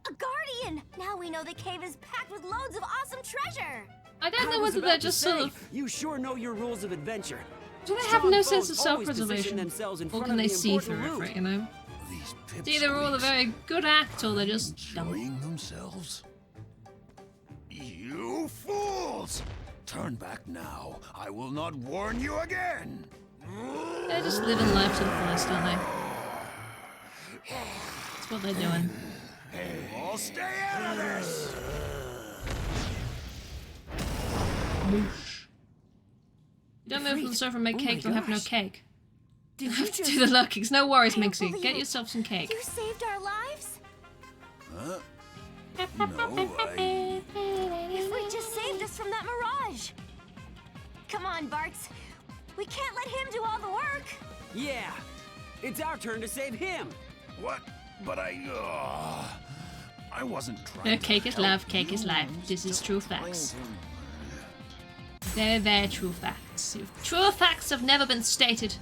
A guardian! Now we know the cave is packed with loads of awesome treasure!
I don't know
was
whether
about
they're
to
just
say,
sort of...
You sure know your rules of adventure.
Do they have
Strong
no
foes
sense of
always position
self-preservation?
themselves in
Or
front
can
of
they
the
see
important
through
loot.
it, you know?
These
It's either all a very good act or they're just dumb.
enjoying themselves? You fools! Turn back now. I will not warn you again.
They're just living life to the fullest, aren't they? That's what they're doing.
I'll stay out of this!
You don't move from the sofa and make
Oh
cake,
my
you'll have no
gosh.
cake. You
Did
have
you
to
just...
do the lurkings. No worries,
I don't
Minxie.
believe
Get
it.
yourself some cake.
You saved our lives?
Huh? No, I...
If we just saved us from that mirage! Come on, Bartz. We can't let him do all the work!
Yeah, it's our turn to save him.
What? But I wasn't trying
Cake
to
is
help
love, cake is
you.
life. This is true facts. Very, very true facts. True facts have never been stated,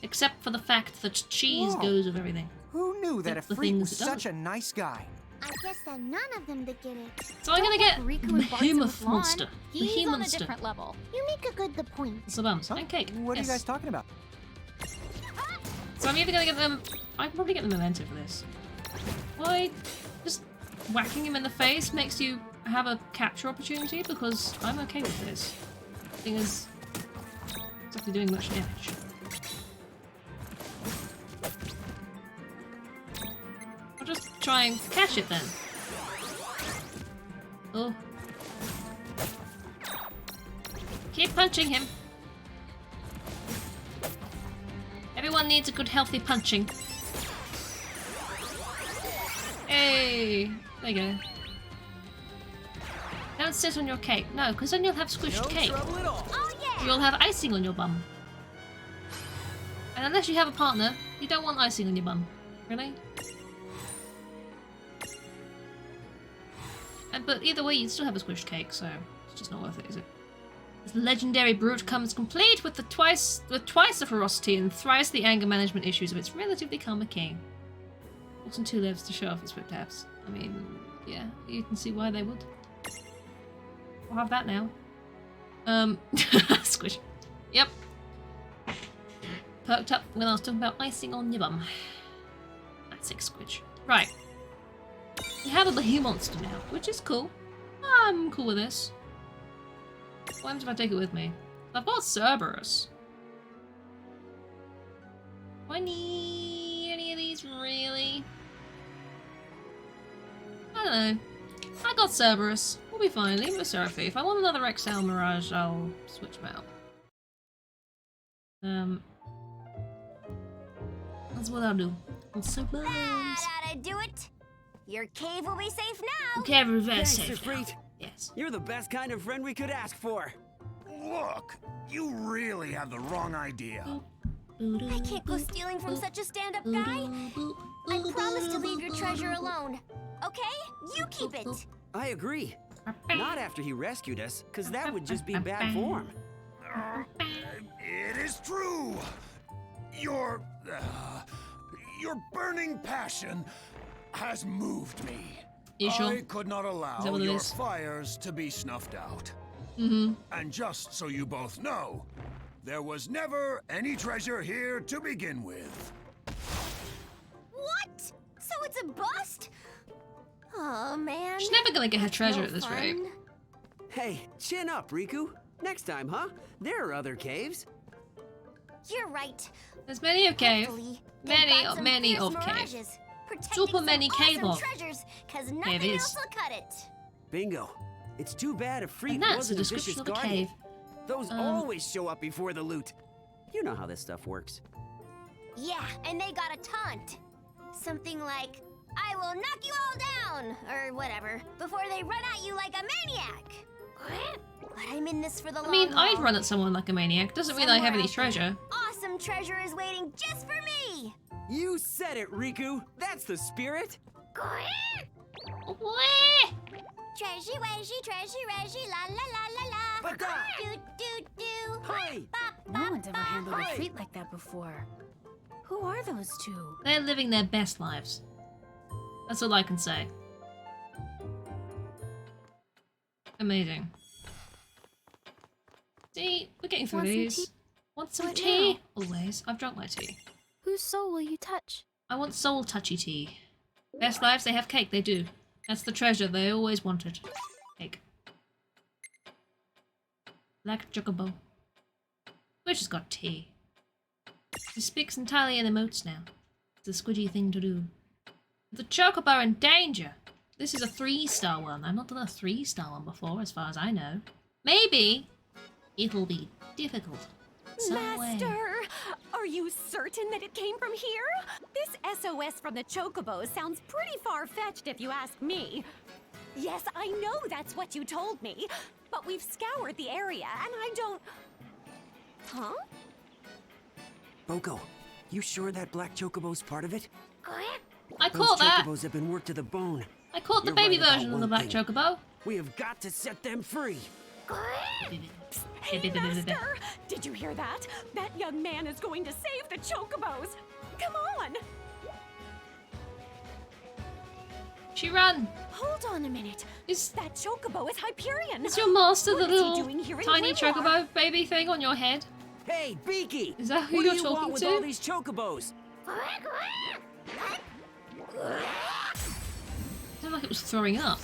except for the fact that cheese
Whoa.
goes with everything.
Who knew that
Except the
Ifrit
things
was
it doesn't.
such a nice guy?
I guess that none of them did get it.
So I'm gonna get
Riku
the
and Bart's in
behemoth
the lawn.
monster. The
He's
behemoth
on a
monster.
different level.
You make a good point.
It's the bums. And cake.
What are
Yes.
you guys talking about?
So I'm either gonna get them... I can probably get the memento for this. Why? Just whacking him in the face makes you have a capture opportunity, because I'm okay with this. Thing is... it's actually doing much damage. I'll just try and catch it then. Oh. Keep punching him. Everyone needs a good healthy punching. Hey! There you go. Don't sit on your cake. No, because then you'll have squished cake.
trouble at all.
Oh, yeah!
You'll have icing on your bum. And unless you have a partner, you don't want icing on your bum. Really? But either way, you'd still have a squished cake, so it's just not worth it, is it? This legendary brute comes complete with twice the ferocity and thrice the anger management issues of its relatively calmer king. Also 2 lives to show off its whip taps. I mean, yeah, you can see why they would. We'll have that now. Squish. Yep. Perked up when I was talking about icing on your bum. Classic Squidge. Right. We have a Behemoth monster now, which is cool. I'm cool with this. What happens if I take it with me? I've got Cerberus. Do I need any of these, really? I don't know. I got Cerberus. We'll be fine. Leave it with Seraphy. If I want another XL Mirage, I'll switch them out. That's what I'll do.
That ought to do it. Your cave will be safe now.
Okay, we're very
Thanks,
safe now.
Ifrit.
Yes.
You're the best kind of friend we could ask for.
Look, you really have the wrong idea.
I can't go stealing from such a stand-up guy. I promise to leave your treasure alone. Okay? You keep it.
I agree. Not after he rescued us, because that would just be bad form.
It is true. Your burning passion has moved me.
You sure?
I could not allow your fires to be snuffed out.
Mm-hmm.
And just so you both know, there was never any treasure here to begin with.
What? So it's a bust? Oh, man.
She's never gonna get her treasure
No
at this
fun.
rate.
Hey, chin up, Riku. Next time, huh? There are other caves.
You're right.
There's many of cave.
Hopefully, they've got some
Many
fierce
of cave.
mirages, protecting
Super
some
many cave
awesome
of.
treasures, 'cause
There
nothing
it is.
else will cut it.
Bingo. It's too bad Ifrit
And that's
wasn't
the
a vicious
description of the
guardian.
cave.
Those always show up before the loot. You know how this stuff works.
Yeah, and they got a taunt. Something like, I will knock you all down, or whatever, before they run at you like a maniac. But I'm in this for the long
I mean, I'd
haul.
run at someone like a maniac. Doesn't mean I have any
Somewhere out
treasure.
there, awesome treasure is waiting just for me.
You said it, Riku. That's the spirit.
Treasure, wedgie, treasure, reggie, la la la la la.
Bada!
Do do do.
Hey!
No one's ever handled a
Hey!
feat like that before. Who are those two?
They're living their best lives. That's all I can say. Amazing. See, we're getting through
Want some
these.
tea?
Want some
What
tea?
now?
Always. I've drunk my tea.
Whose soul will you touch?
I want soul touchy tea. Best lives, they have cake, they do. That's the treasure they always wanted. Cake. Black chocobo. Which has got tea. He speaks entirely in emotes now. It's a squidgy thing to do. The chocobo are in danger! This is a 3-star one. I've not done a 3-star one before, as far as I know. Maybe it'll be difficult. Some way.
Master, are you certain that it came from here? This SOS from the Chocobos sounds pretty far-fetched if you ask me. Yes, I know that's what you told me, but we've scoured the area and I don't... Huh?
Boko, you sure that black chocobo's part of it?
I
Those
caught that!
chocobos have been worked to the bone.
I caught the
You're
baby
right about
version of the
one
black
thing.
chocobo.
We have got to set them free.
Hey, Master! Did you hear that? That young man is going to save the Chocobos! Come on!
She ran!
Hold on a minute. That Chocobo is Hyperion!
Is your master
What
the
is he
little
doing here in
tiny
Grimoire?
chocobo baby thing on your head?
Hey, Beaky!
Is that who
what
you're
do you
talking
want with
to?
all these chocobos?
Sounded like it was throwing up.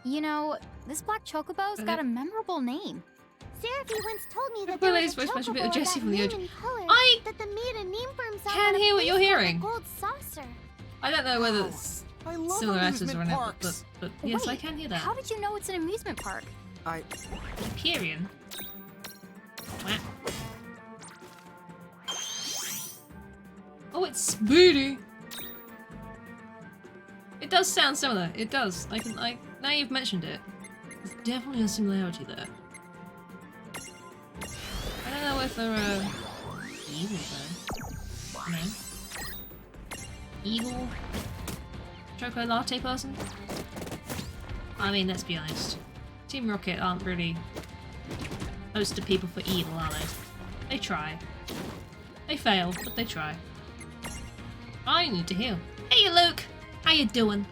You know, this black chocobo's got a memorable name.
Seraphie once told me that
Well,
there
it's
was a
supposed to be a
chocobo
Jessie
that
from the
name
OG.
and color
I
that the made a name for himself
can't
at a
hear what you're
place called the
hearing.
Gold Saucer.
I don't know whether it's
I love
similar answers or
amusement
anything,
parks.
but yes, I
Wait,
can hear that.
How did you know it's an amusement park?
Hyperion? Wah. Oh, it's Speedy! It does sound similar. It does. Now you've mentioned it. There's definitely a similarity there. I don't know if they're evil though. No. Evil Choco Latte person? I mean, let's be honest. Team Rocket aren't really poster people for evil, are they? They try. They fail, but they try. I need to heal. Hey Luke! How you doing?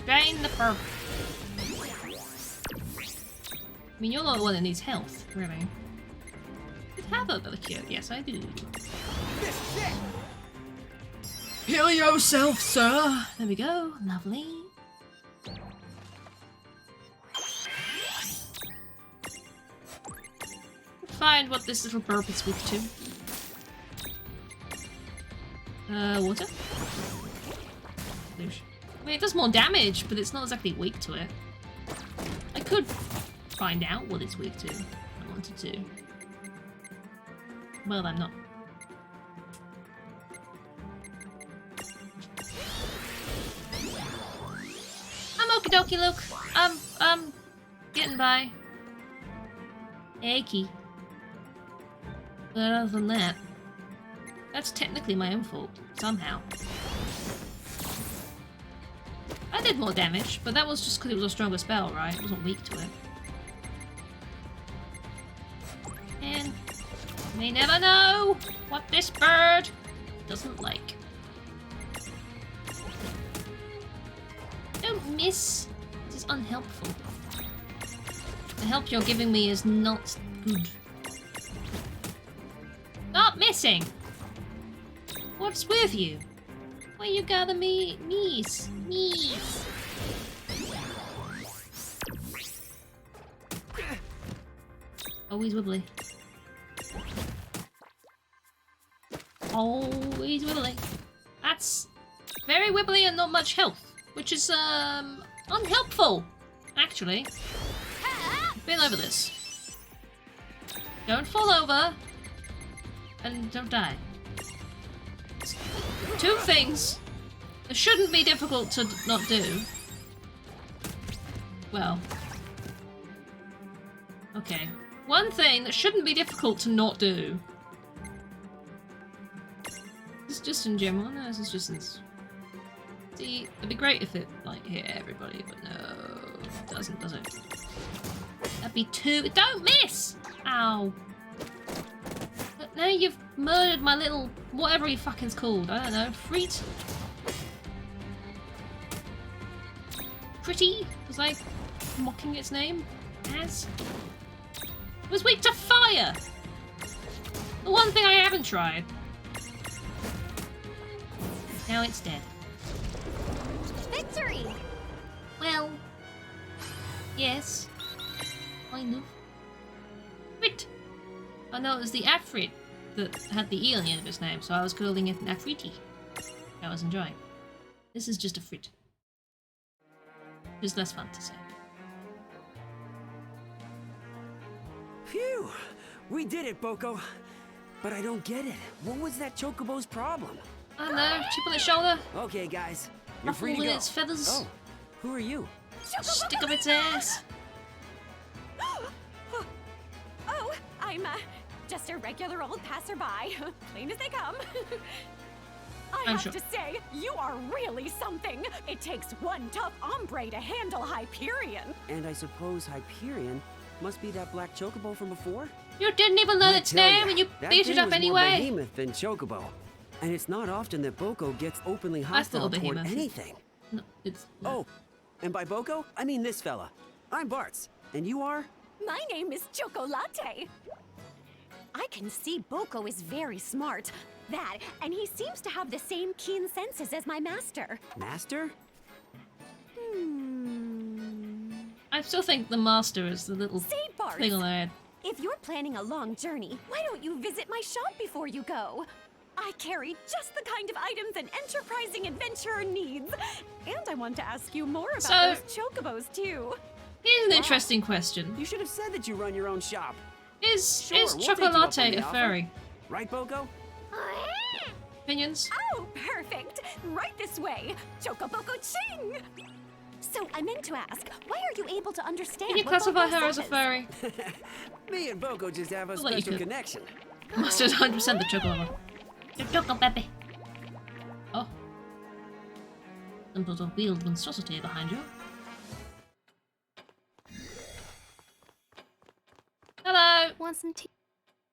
Drain the burp. I mean, you're not the one that needs health, really. You have a cure. Yes, I do. Heal yourself, sir. There we go. Lovely. Find what this little burp is weak to. Water? Lush. I mean, it does more damage, but it's not exactly weak to it. I could find out what it's weak to if I wanted to. Well, I'm not. I'm okie dokie, Luke. I'm getting by. Achy. But other than that, that's technically my own fault, somehow. I did more damage, but that was just because it was a stronger spell, right? It wasn't weak to it. And you may never know what this bird doesn't like. Don't miss. This is unhelpful. The help you're giving me is not good. Stop missing! What's with you? Why you gather me knees? Knees. Always wibbly. Always wibbly. That's very wibbly and not much health, which is unhelpful, actually. Been over this. Don't fall over and don't die. Two things that shouldn't be difficult to not do. Well, okay. One thing that shouldn't be difficult to not do. This is just in general. No, this is just in... See, it'd be great if it, like, hit everybody, but no, it doesn't, does it? That'd be too... Don't miss! Ow. But now you've murdered my little... whatever he fucking's called. I don't know. Freet? Pretty? Was I mocking its name? As? It was weak to fire! The one thing I haven't tried. Now it's dead.
Victory!
Well... yes. Kind of. Frit! Oh no, it was the Afrit that had the E on the end of its name, so I was calling it an Afriti. I was enjoying. This is just a Frit. Just less fun to say.
Phew! We did it, Boko. But I don't get it. What was that chocobo's problem?
I don't know. Chip on its shoulder.
Okay, guys. You're
Ruffle
free to
in
go.
its feathers.
Oh, who are you?
Stick up its ass.
Oh, I'm just a regular old passerby. Plain as they come. I have to say, you are really something. It takes one tough hombre to handle Hyperion.
And I suppose Hyperion must be that black chocobo from before?
You didn't even know its name and you beat it up anyway.
More behemoth than chocobo. And it's not often that Boko gets openly hostile toward anything.
No, it's...
Oh, and by Boko, I mean this fella. I'm Bartz, and you are?
My name is Chocolate. I can see Boko is very smart. That, and he seems to have the same keen senses as my master.
Master?
I still think the master is the little
Say, Bart,
thing on their head.
if you're planning a long journey, why don't you visit my shop before you go? I carry just the kind of items an enterprising adventurer needs. And I want to ask you more about those chocobos, too.
Here's an interesting question.
You should have said that you run your own shop.
Is
Sure, we'll take you up
Chocolate
on the
a
offer.
fairy?
Right, Boko?
Opinions?
Oh, perfect! Right this way! Chocoboko Ching! So I meant to ask, why are you able to understand
Can you
what
classify
Boko
her as a
says?
fairy?
Me and Boko just have a
I'll let you
special
cook.
connection.
Master's 100% the chocolate. The chocolate baby. Oh. Some sort of wheeled monstrosity behind you. Hello!
Want some tea?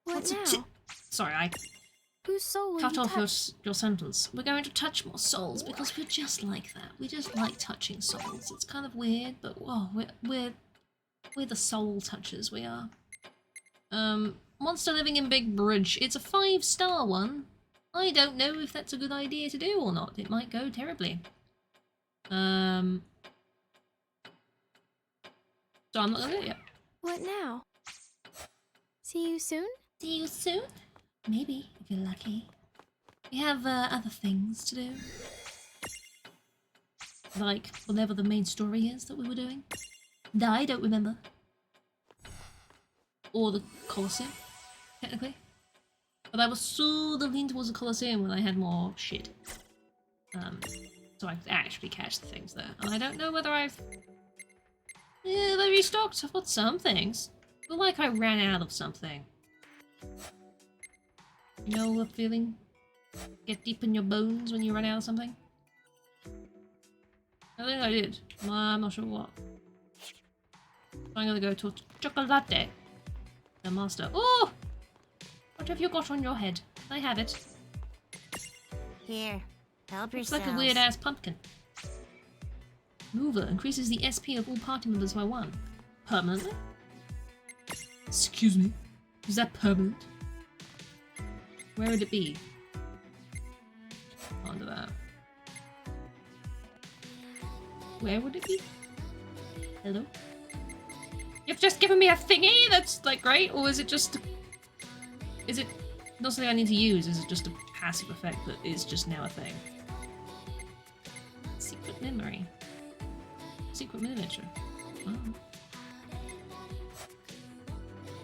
Want
What
some
now?
tea? Sorry, I
Whose soul will
Cut
you
off
touch?
your sentence. We're going to touch more souls because we're just like that. We just like touching souls. It's kind of weird, but whoa, we're the soul touchers. We are. Monster living in Big Bridge. It's a 5-star one. I don't know if that's a good idea to do or not. It might go terribly. So I'm not gonna do it yet.
What now? See you soon?
See you soon? Maybe, if you're lucky. We have other things to do. Like whatever the main story is that we were doing. That I don't remember. Or the Colosseum, technically. But I was sort of leaning towards the Colosseum when I had more shit. So I could actually catch the things there. And I don't know whether I've... Yeah, they restocked. I've got some things. I feel like I ran out of something. You know what feeling? Get deep in your bones when you run out of something? I think I did. I'm not sure what. I'm gonna go to chocolate. The master. Oh! What have you got on your head? I have it.
Here, help
Looks
yourself.
like a weird ass pumpkin. Mover increases the SP of all party members by 1. Permanently? Excuse me? Is that permanent? Where would it be? Under that. Where would it be? Hello? You've just given me a thingy that's like great, or is it just... Is it not something I need to use? Is it just a passive effect that is just now a thing? Secret memory. Secret miniature. Oh.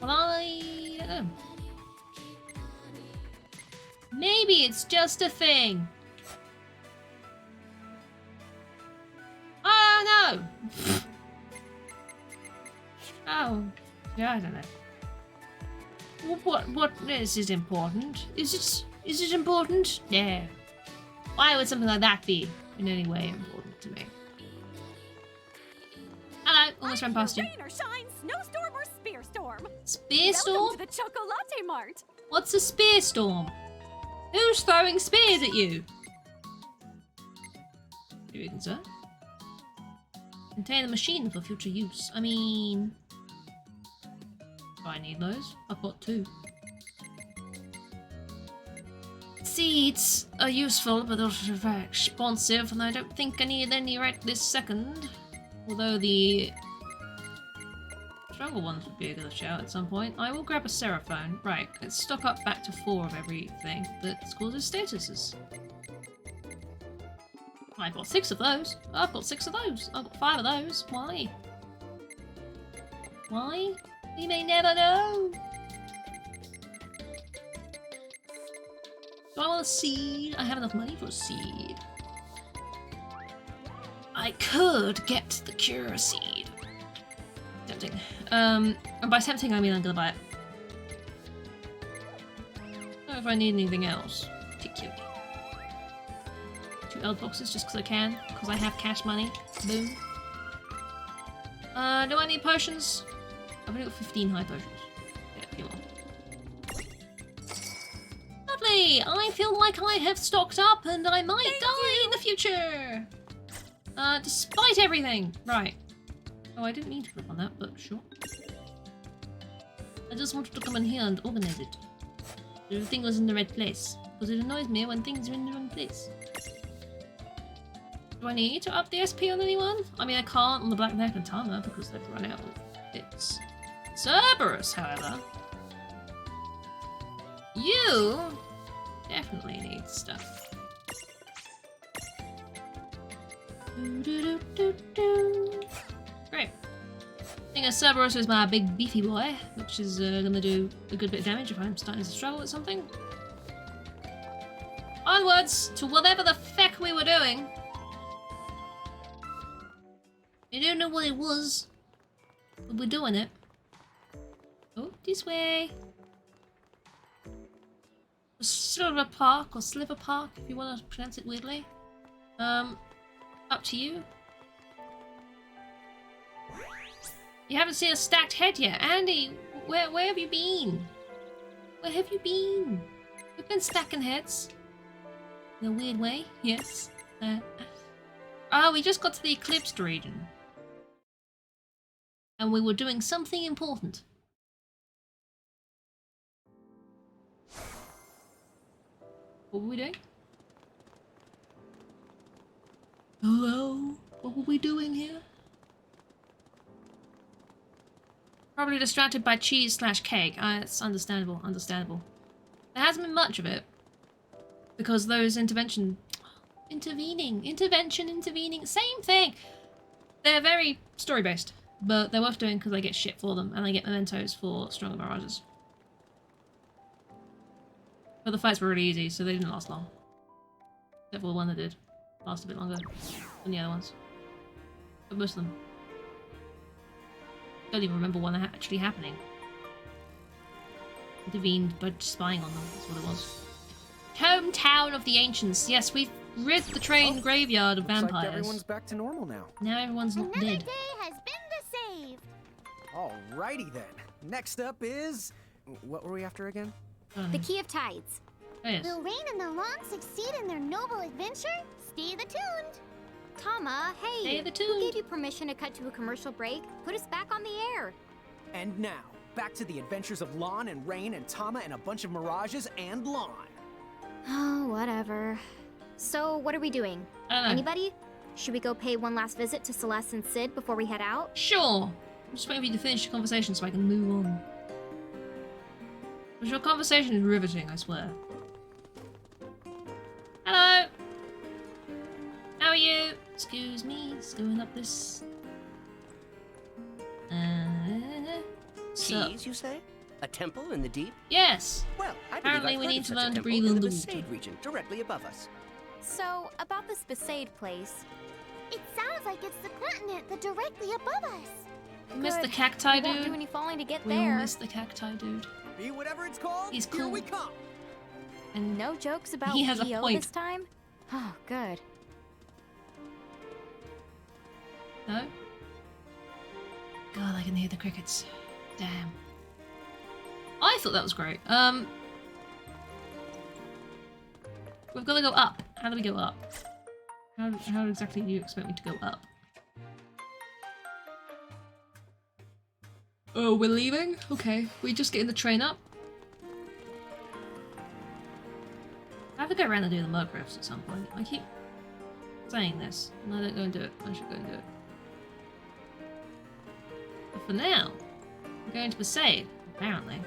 Well, I don't know. Maybe it's just a thing. I don't know. Oh, yeah, I don't know. What is it important? Is it important? No. Why would something like that be in any way important to me? Hello, almost ran past you.
Rain or shine, snowstorm or spear storm.
Spear storm?
Welcome to the Chocolate Mart.
What's a spear storm? Who's throwing spears at you? Good reading, sir. Contain the machine for future use. I mean... Do I need those? I've got 2. Seeds are useful, but they're very expensive, and I don't think I need any right this second. Although the stronger ones would be a good shout at some point. I will grab a Seraphone. Right, let's stock up back to 4 of everything that causes statuses. I've got 6 of those. I've got 6 of those. I've got 5 of those. Why? Why? We may never know. Do I want a seed? I have enough money for a seed. I could get the cure seed. Tempting. And by tempting I mean I'm gonna buy it. I don't know if I need anything else, particularly. 2 L boxes just because I can, because I have cash money. Boom. Do I need potions? I've only got 15 high potions. Yeah, you are. Lovely! I feel like I have stocked up and I might die in the future! Despite everything! Right. Oh, I didn't mean to click on that, but sure. I just wanted to come in here and organize it. Everything was in the right place. Because it annoys me when things are in the wrong place. Do I need to up the SP on anyone? I mean, I can't on the Black Knight and Tama because they've run out of bits. Cerberus, however. You definitely need stuff. Great. I think a Cerberus is my big beefy boy, which is gonna do a good bit of damage if I'm starting to struggle with something. Onwards to whatever the feck we were doing. I don't know what it was, but we're doing it. Oh, this way. Silver Park, or Sliver Park, if you want to pronounce it weirdly. Up to you. You haven't seen a stacked head yet. Andy, where have you been? Where have you been? We've been stacking hits. In a weird way, yes. Oh, we just got to the eclipsed region. And we were doing something important. What were we doing? Hello? What were we doing here? Probably distracted by cheese/cake. It's understandable, understandable. There hasn't been much of it. Because those intervention, same thing! They're very story-based, but they're worth doing because I get shit for them, and I get mementos for stronger mirages. But the fights were really easy, so they didn't last long. Except for the one that did. Last a bit longer than the other ones. But most of them. Don't even remember one actually happening. Intervened by spying on them, that's what it was. Hometown of the Ancients. Yes, we've rid the train graveyard of vampires.
Like everyone's back to normal now.
Now everyone's not
Another
dead.
day has been saved.
Alrighty then. Next up is... What were we after again?
The Key of Tides.
Oh, yes.
Will Rain and the Long succeed in their noble adventure? Stay the tuned.
Tama, hey!
Stay the
Who gave
tuned.
you permission to cut to a commercial break? Put us back on the air.
And now, back to the adventures of Lon and Rain and Tama and a bunch of mirages and Lon.
Oh, whatever. So, what are we doing?
I don't know.
Anybody? Should we go pay one last visit to Celeste and Sid before we head out?
Sure. I'm just waiting for you to finish the conversation so I can move on. Because your conversation is riveting, I swear. Hello! How are you? Excuse me, it's going up this... So,
Keys, you say? A temple in the deep?
yes!
Well, I
Apparently
believe
we
I've heard
need
of
to
such a
learn to
temple
breathe
in the
underwater.
Besaid region, directly above us.
So, about this Besaid place.
It sounds like it's the continent that directly above us.
We missed the
Good.
cacti
We won't do
dude.
any falling to get
We all
there.
missed the cacti dude.
Be whatever it's called,
He's
here
cool.
we come.
And no jokes about
He has a
EO
point.
this time? Oh, good.
No? God, I can hear the crickets. Damn. I thought that was great. We've got to go up. How do we go up? How exactly do you expect me to go up? Oh, we're leaving? Okay, we just getting the train up. I have to go around and do the mug riffs at some point. I keep saying this, and I don't go and do it. I should go and do it. But for now, we're going to Besaid, apparently.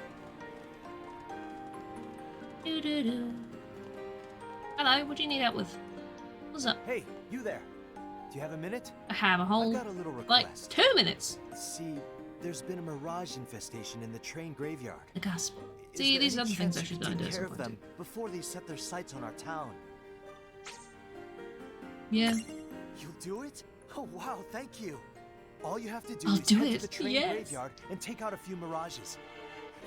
Doo-doo-doo. Hello, what do you need help with? What's up?
Hey, you there. Do you have a minute?
I have a whole,
I've got a little
like,
request.
2 minutes.
See, there's been a mirage infestation in the train graveyard.
The gasp.
Is
See,
there
these
any
are the things I
chance you
should go
could
and do
take
at
care
some
of
point.
them before they set their sights on our town?
Yeah.
You'll do it? Oh wow, thank you. All you have to do
I'll
is
do
head
it,
to the train
yes.
graveyard and take out a few mirages.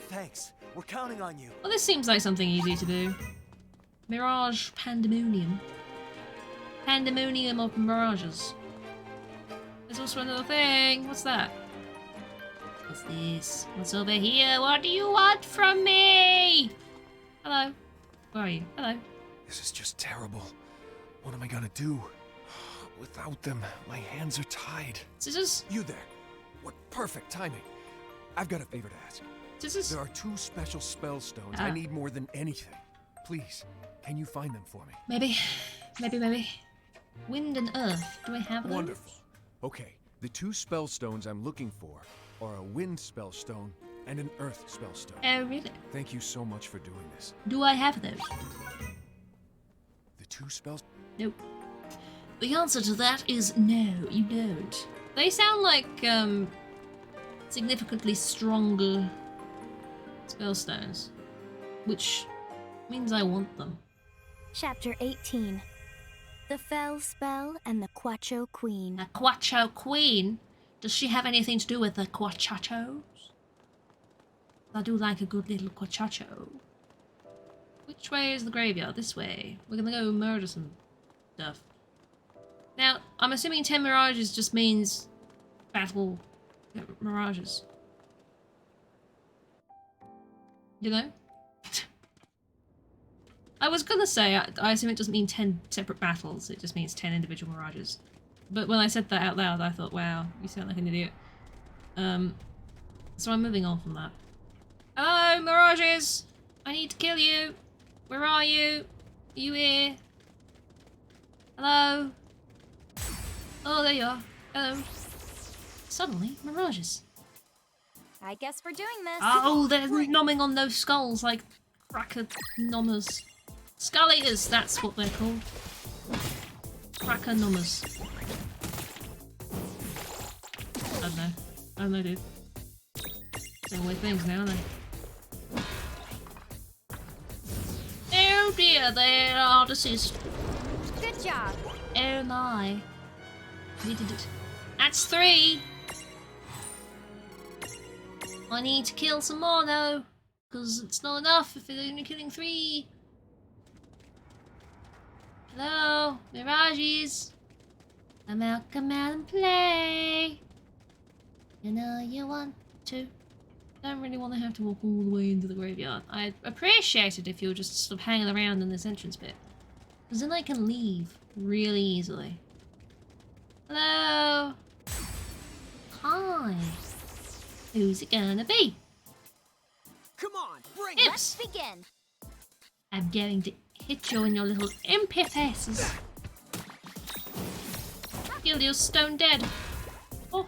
Thanks. We're counting on you.
Well, this seems like something easy to do. Mirage Pandemonium. Pandemonium of mirages. There's also another thing. What's that? What's this? What's over here? What do you want from me? Hello. Where are you? Hello.
This is just terrible. What am I gonna do? Without them, my hands are tied.
Scissors?
You there. What perfect timing. I've got a favor to ask.
Scissors?
There are 2 special spell stones
Ah.
I need more than anything. Please, can you find them for me?
Maybe. Maybe. Wind and earth. Do I have those?
Wonderful. Okay, the 2 spell stones I'm looking for are a wind spell stone and an earth spell stone.
Oh, really?
Thank you so much for doing this.
Do I have those?
The 2 spells...
Nope. The answer to that is no, you don't. They sound like, significantly stronger spellstones. Which means I want them.
Chapter 18. The Fell Spell and the Quacho Queen.
The Quacho Queen? Does she have anything to do with the Quachachos? I do like a good little Quachacho. Which way is the graveyard? This way. We're gonna go murder some stuff. Now, I'm assuming 10 mirages just means battle mirages. You know? I was gonna say, I assume it doesn't mean 10 separate battles, it just means 10 individual mirages. But when I said that out loud, I thought, wow, you sound like an idiot. So I'm moving on from that. Hello, mirages! I need to kill you! Where are you? Are you here? Hello? Oh, there you are. Hello. Suddenly, mirages.
I guess we're doing this.
Oh, they're nomming on those skulls like cracker nommers. Skull eaters, that's what they're called. Cracker nommers. I don't know, dude. Saying weird things now, aren't they? Oh dear, they are deceased.
Good job.
Oh my. We did it. That's 3! I need to kill some more though, because it's not enough if they're only killing 3. Hello, mirages. Come out and play. You know you want to. Don't really want to have to walk all the way into the graveyard. I'd appreciate it if you were just sort of hanging around in this entrance bit, because then I can leave really easily. Hello. Hi. Who's it gonna be?
Come on, bring
it.
Let's begin.
I'm going to hit you in your little impy faces. Kill you stone dead. Oh.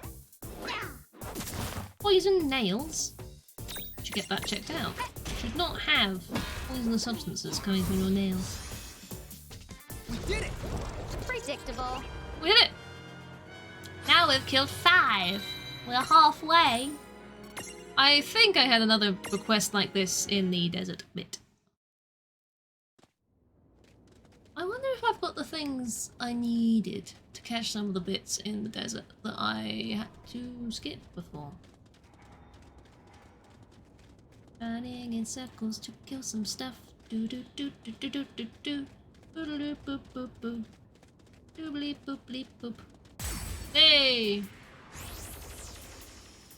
Poison nails. Should get that checked out. Should not have poisonous substances coming from your nails.
We did it!
Predictable.
We did it! Now we've killed 5. We're halfway. I think I had another request like this in the desert bit. I wonder if I've got the things I needed to catch some of the bits in the desert that I had to skip before. Running in circles to kill some stuff. Do do do do do do do do. Boodle boop boop boop. Doobly boop bleep boop. Hey!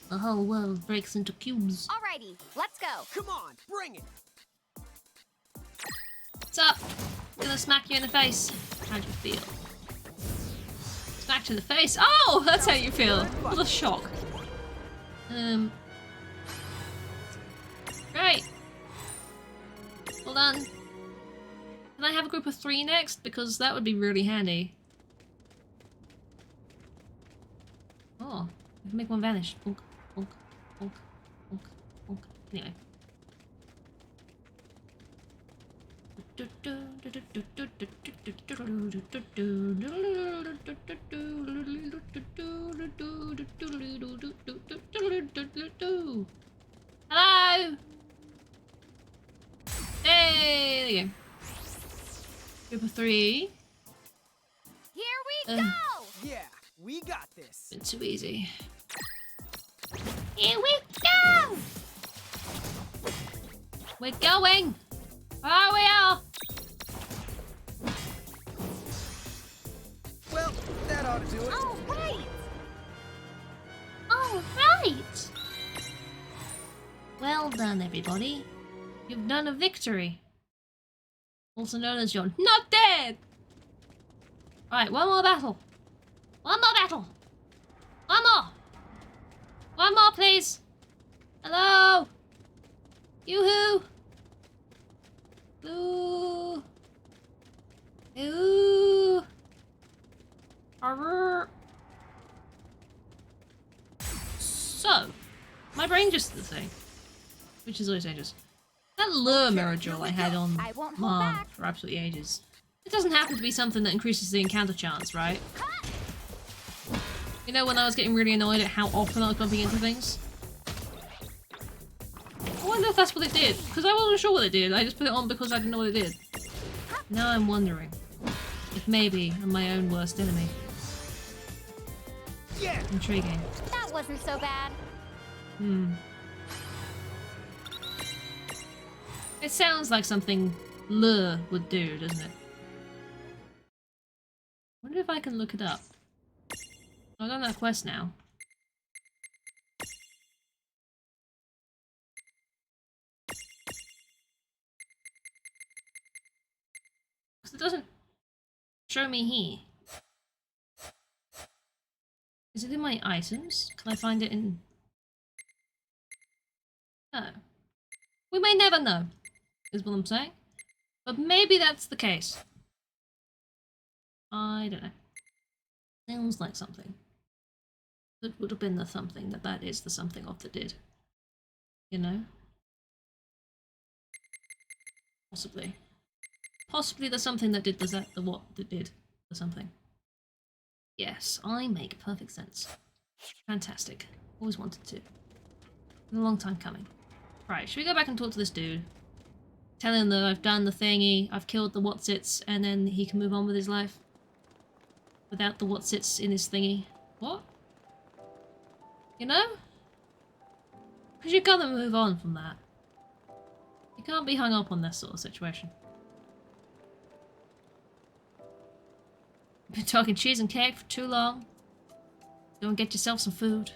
The whole world breaks into cubes.
Alrighty, let's go.
Come on, bring it.
What's up? Gonna smack you in the face. How do you feel? Smacked in the face? Oh, that's how you feel. What a shock. Great. Hold on. Can I have a group of 3 next? Because that would be really handy. Oh, I can make one vanish. Bonk, bonk, bonk, bonk, bonk. Anyway. Hello! Hey, there you go. Group of 3.
Here we go!
Yeah, we got this.
Been too easy.
Here we go!
We're going! Oh, we are!
Well, that ought to do it.
All right!
All right! Well done, everybody. You've done a victory. Also known as you're not dead! Alright, one more battle. One more battle! One more! One more, please! Hello! Yoo-hoo! Ooh! Ooh! Arrrr. So, my brain just did the thing, which is always dangerous. That lure mirror jewel I had on Marn for absolutely ages. It doesn't happen to be something that increases the encounter chance, right? You know, when I was getting really annoyed at how often I was bumping into things? I wonder if that's what it did, because I wasn't sure what it did. I just put it on because I didn't know what it did. Now I'm wondering if maybe I'm my own worst enemy.
Yeah.
Intriguing.
That wasn't so bad.
It sounds like something Lure would do, doesn't it? Wonder if I can look it up. I've done that quest now. Because it doesn't show me here. Is it in my items? Can I find it in... No. We may never know, is what I'm saying. But maybe that's the case. I don't know. Sounds like something. That would have been the something that is the something of the did. You know? Possibly. Possibly the something that did the what that did the something. Yes, I make perfect sense. Fantastic. Always wanted to. Been a long time coming. Right, should we go back and talk to this dude? Tell him that I've done the thingy, I've killed the whatsits, and then he can move on with his life. Without the whatsits in his thingy. What? You know? Because you gotta move on from that. You can't be hung up on this sort of situation. You've been talking cheese and cake for too long. Go and get yourself some food.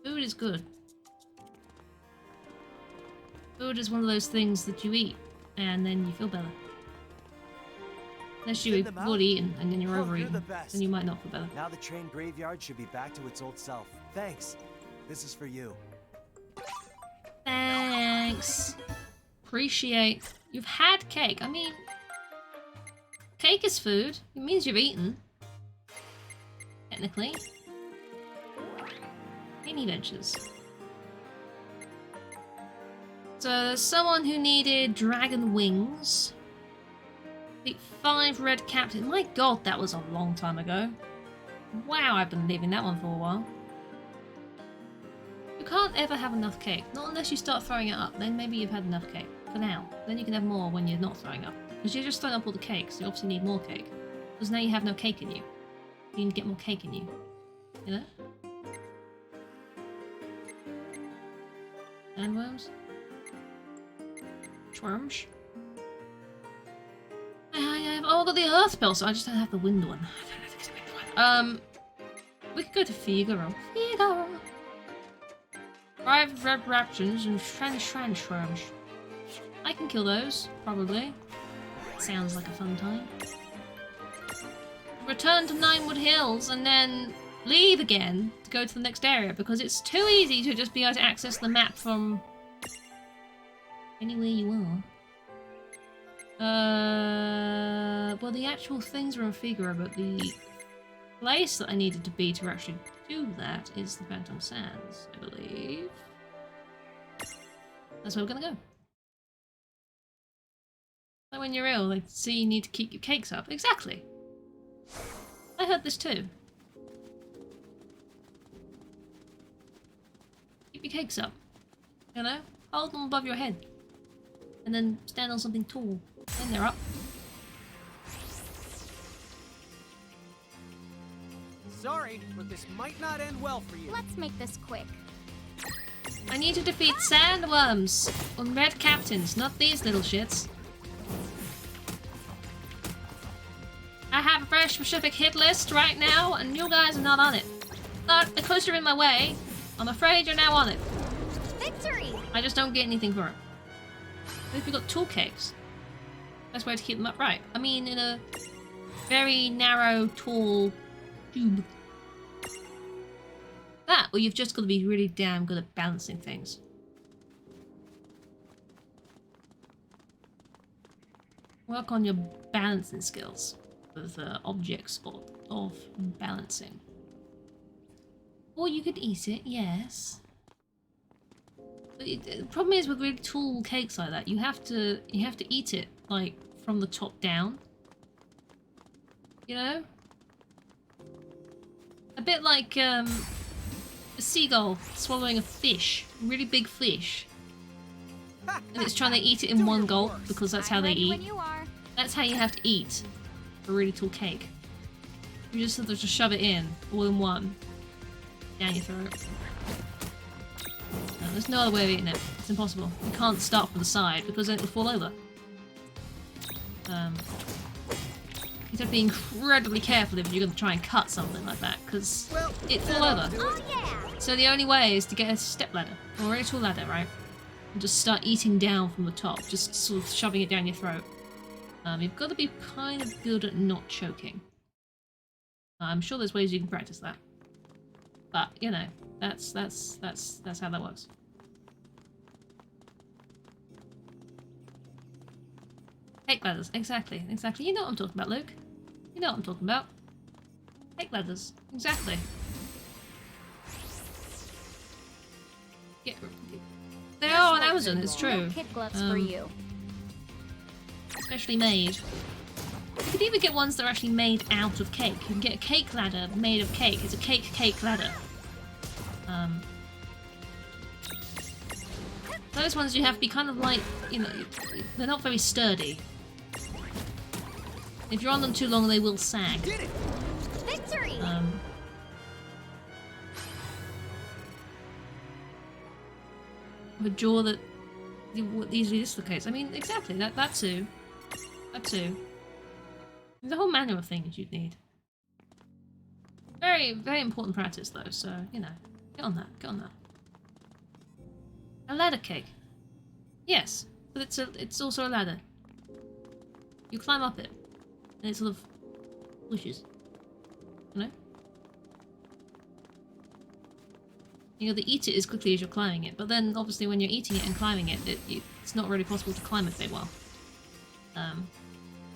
Food is good. Food is one of those things that you eat, and then you feel better. Unless you've already eaten, and then you're overeaten, then you might not feel better.
Now the train graveyard should be back to its old self. Thanks. This is for you.
Thanks. Appreciate. You've had cake. I mean, cake is food. It means you've eaten. Technically. Any ventures. So there's someone who needed dragon wings. Beat 5 red captain. My god, that was a long time ago. Wow, I've been leaving that one for a while. You can't ever have enough cake. Not unless you start throwing it up. Then maybe you've had enough cake. For now. Then you can have more when you're not throwing up. Because you're just throwing up all the cake, so you obviously need more cake. Because now you have no cake in you. You need to get more cake in you. You know? Sandworms? Schworms? I've got the earth spell, so I just don't have the wind one. We could go to Figaro. Figaro! 5 red raptors and shworms. I can kill those, probably. Sounds like a fun time. Return to Ninewood Hills and then leave again to go to the next area because it's too easy to just be able to access the map from anywhere you are. Well, the actual things are in Figaro, but the place that I needed to be to actually do that is the Phantom Sands, I believe. That's where we're gonna go. So when you're ill, they see you need to keep your cakes up. Exactly. I heard this too. Keep your cakes up. You know? Hold them above your head. And then stand on something tall. Then they're up.
Sorry, but this might not end well for you.
Let's make this quick.
I need to defeat sandworms on red captains, not these little shits. I have a very specific hit list right now, and you guys are not on it. But because you're in my way, I'm afraid you're now on it.
Victory!
I just don't get anything for it. What if we got tool cakes? Best way to keep them upright. I mean, in a very narrow, tall tube. That, or you've just got to be really damn good at balancing things. Work on your balancing skills with objects of balancing. Or you could eat it, yes. But the problem is with really tall cakes like that, you have to eat it like from the top down. You know? A bit like a seagull swallowing a fish, a really big fish. And it's trying to eat it in one gulp because that's how they eat. That's how you have to eat a really tall cake. You just have to shove it in, all in one. Down your throat. No, there's no other way of eating it. It's impossible. You can't start from the side because then it will fall over. You have to be incredibly careful if you're going to try and cut something like that because it fall over.
Oh yeah!
So the only way is to get a step ladder or a really tall ladder, right? And just start eating down from the top, just sort of shoving it down your throat. You've got to be kind of good at not choking. I'm sure there's ways you can practice that. But, you know, that's how that works. Cake ladders, exactly. You know what I'm talking about, Luke. You know what I'm talking about. Cake ladders, exactly. Yeah, they are on Amazon, it's true.
Kid gloves for you.
Specially made. You could even get ones that are actually made out of cake. You can get a cake ladder made of cake. It's a cake ladder. Those ones you have to be kind of like, you know, they're not very sturdy. If you're on them too long, they will sag.
Victory!
A jaw that easily dislocates. I mean, exactly, that too. That too. There's a whole manner of things you'd need. Very, very important practice though, so, you know, get on that. A ladder cake. Yes, but it's also a ladder. You climb up it, and it sort of pushes. You know? You know, to eat it as quickly as you're climbing it, but then obviously when you're eating it and climbing it, it's not really possible to climb it very well.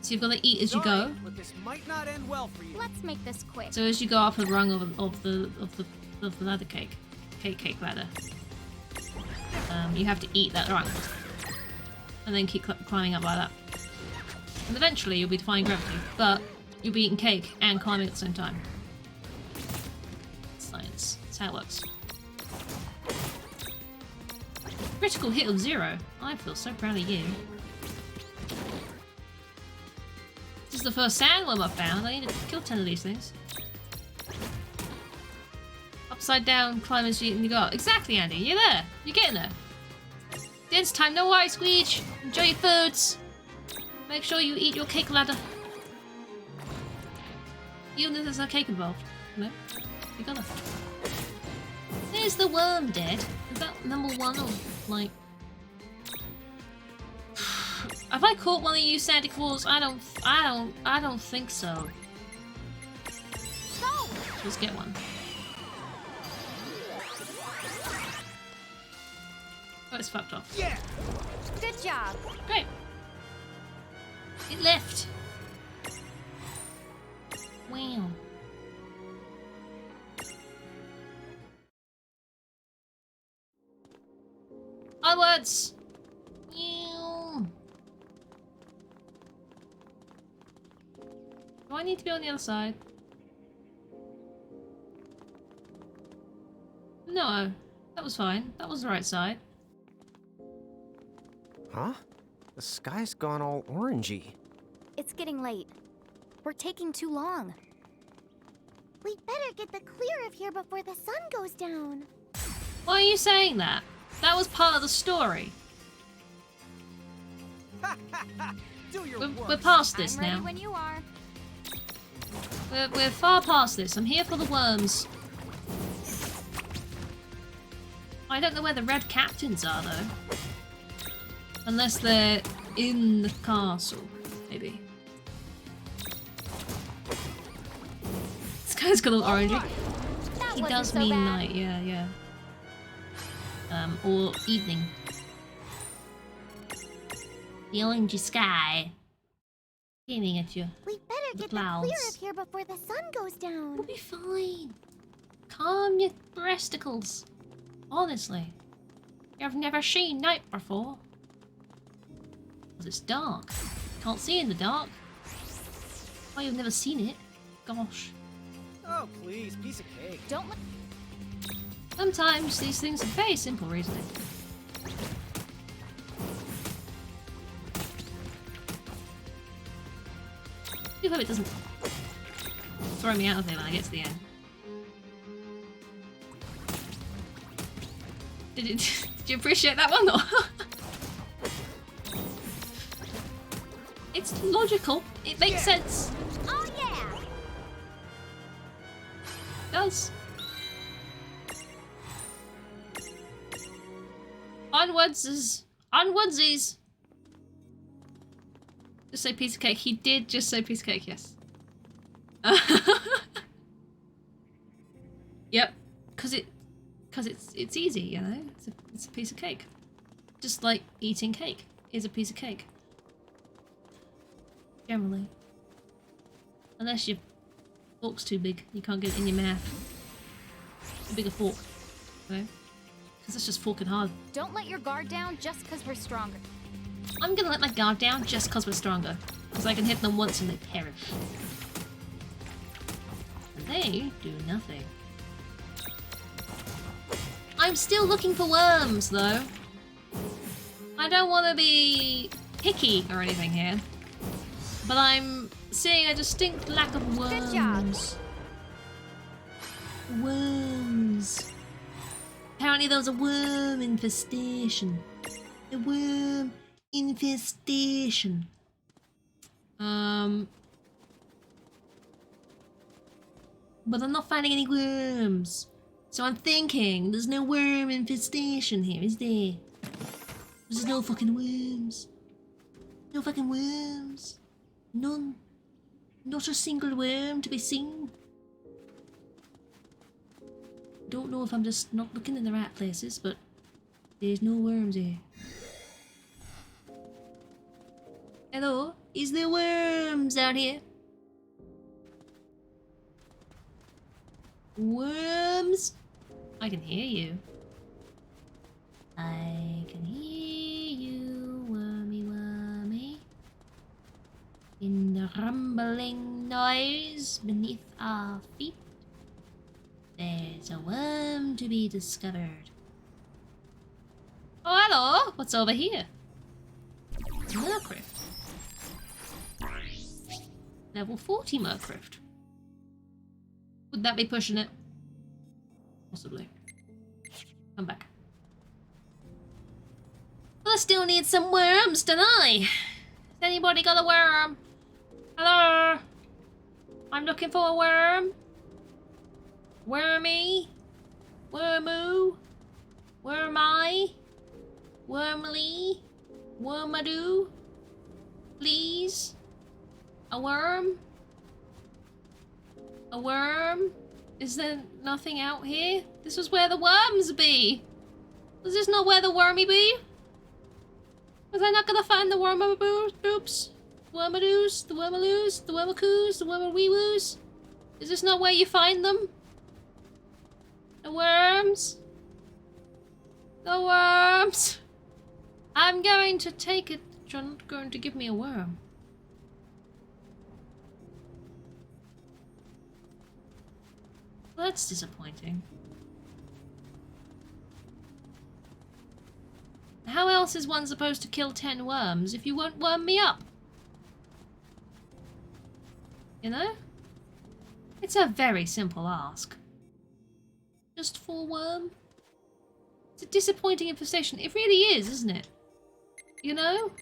So you've got to eat as you go.
But this might not end well for you.
Let's make this quick.
So as you go up a rung of the ladder cake ladder, you have to eat that rung, and then keep climbing up like that. And eventually you'll be defying gravity, but you'll be eating cake and climbing at the same time. Science. That's how it works. Critical hit of 0. I feel so proud of you. This is the first sandworm I've found. I need to kill 10 of these things. Upside down, climb as you go up. Exactly, Andy. You're there. You're getting there. Dance time. No worries, Squeege. Enjoy your foods. Make sure you eat your cake ladder. Even if there's no cake involved. No? You gotta. Is the worm dead? Is that number 1 or, like... Have I caught one of you, Santa Claus? I don't think so.
Go!
Let's get one. Oh, it's fucked off.
Yeah!
Good job.
Great. It left. Wow. Onwards! Do I need to be on the other side? No, that was fine. That was the right side.
Huh? The sky's gone all orangey.
It's getting late. We're taking too long.
We'd better get the clear of here before the sun goes down.
Why are you saying that? That was part of the story. We're past this
I'm ready
now.
when you are.
We're far past this. I'm here for the worms. I don't know where the red captains are though. Unless they're in the castle, maybe. This guy's got all orangey. He does mean night, yeah. Or evening. The orangey sky. Beaming at you.
We'd better get the clear of here before the sun goes down.
We'll be fine. Calm your breasticles. Honestly. You've never seen night before. Because it's dark. Can't see in the dark. Why you've never seen it? Gosh.
Oh, please, piece of cake.
Don't look.
Sometimes these things are very simple reasoning. I hope it doesn't throw me out of there when I get to the end. Did you appreciate that one? Or? It's logical. It makes sense.
Oh yeah!
It does. Onwardsies. Just say piece of cake. He did just say piece of cake, yes. Yep. Because it's easy, you know? It's a piece of cake. Just like eating cake is a piece of cake. Generally. Unless your fork's too big. You can't get it in your mouth. A bigger fork. Okay? Because that's just forking hard.
Don't let your guard down just because we're stronger.
I'm gonna let my guard down just because we're stronger. Because I can hit them once and they perish. And they do nothing. I'm still looking for worms, though. I don't want to be picky or anything here. But I'm seeing a distinct lack of worms.
Good job.
Worms. Apparently there was a worm infestation. A worm infestation. But I'm not finding any worms. So I'm thinking there's no worm infestation here, is there? There's no fucking worms. No fucking worms. None. Not a single worm to be seen. Don't know if I'm just not looking in the right places, but there's no worms here. Hello? Is there worms out here? Worms? I can hear you. I can hear you, wormy, wormy. In the rumbling noise beneath our feet, there's a worm to be discovered. Oh, hello! What's over here? Murkrift. Level 40 Murkrift. Would that be pushing it? Possibly. Come back. Well, I still need some worms, don't I? Has anybody got a worm? Hello? I'm looking for a worm. Wormy? Wormoo? Wormi? Wormly? Wormadoo? Please? A worm? A worm? Is there nothing out here? This is where the worms be. Was this not where the wormy be? Was I not gonna find the wormaboops? Wormadoos? The wormaloos? The wormacoos? The wormaweewoos? Is this not where you find them? The worms? The worms? I'm going to take it. You're not going to give me a worm. Well, that's disappointing. How else is one supposed to kill 10 worms if you won't worm me up? You know? It's a very simple ask. Just for worm? It's a disappointing infestation. It really is, isn't it? You know?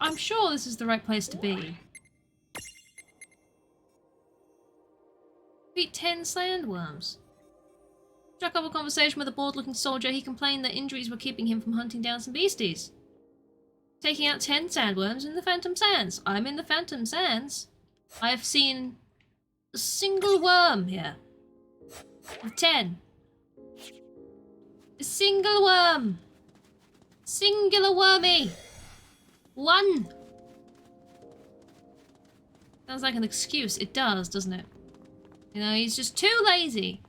I'm sure this is the right place to be. Beat 10 sandworms. Struck up a conversation with a bored-looking soldier. He complained that injuries were keeping him from hunting down some beasties. Taking out 10 sandworms in the Phantom Sands. I'm in the Phantom Sands. I have seen a single worm here. Of 10. A single worm. Singular wormy. 1. Sounds like an excuse. It does, doesn't it? You know, he's just too lazy.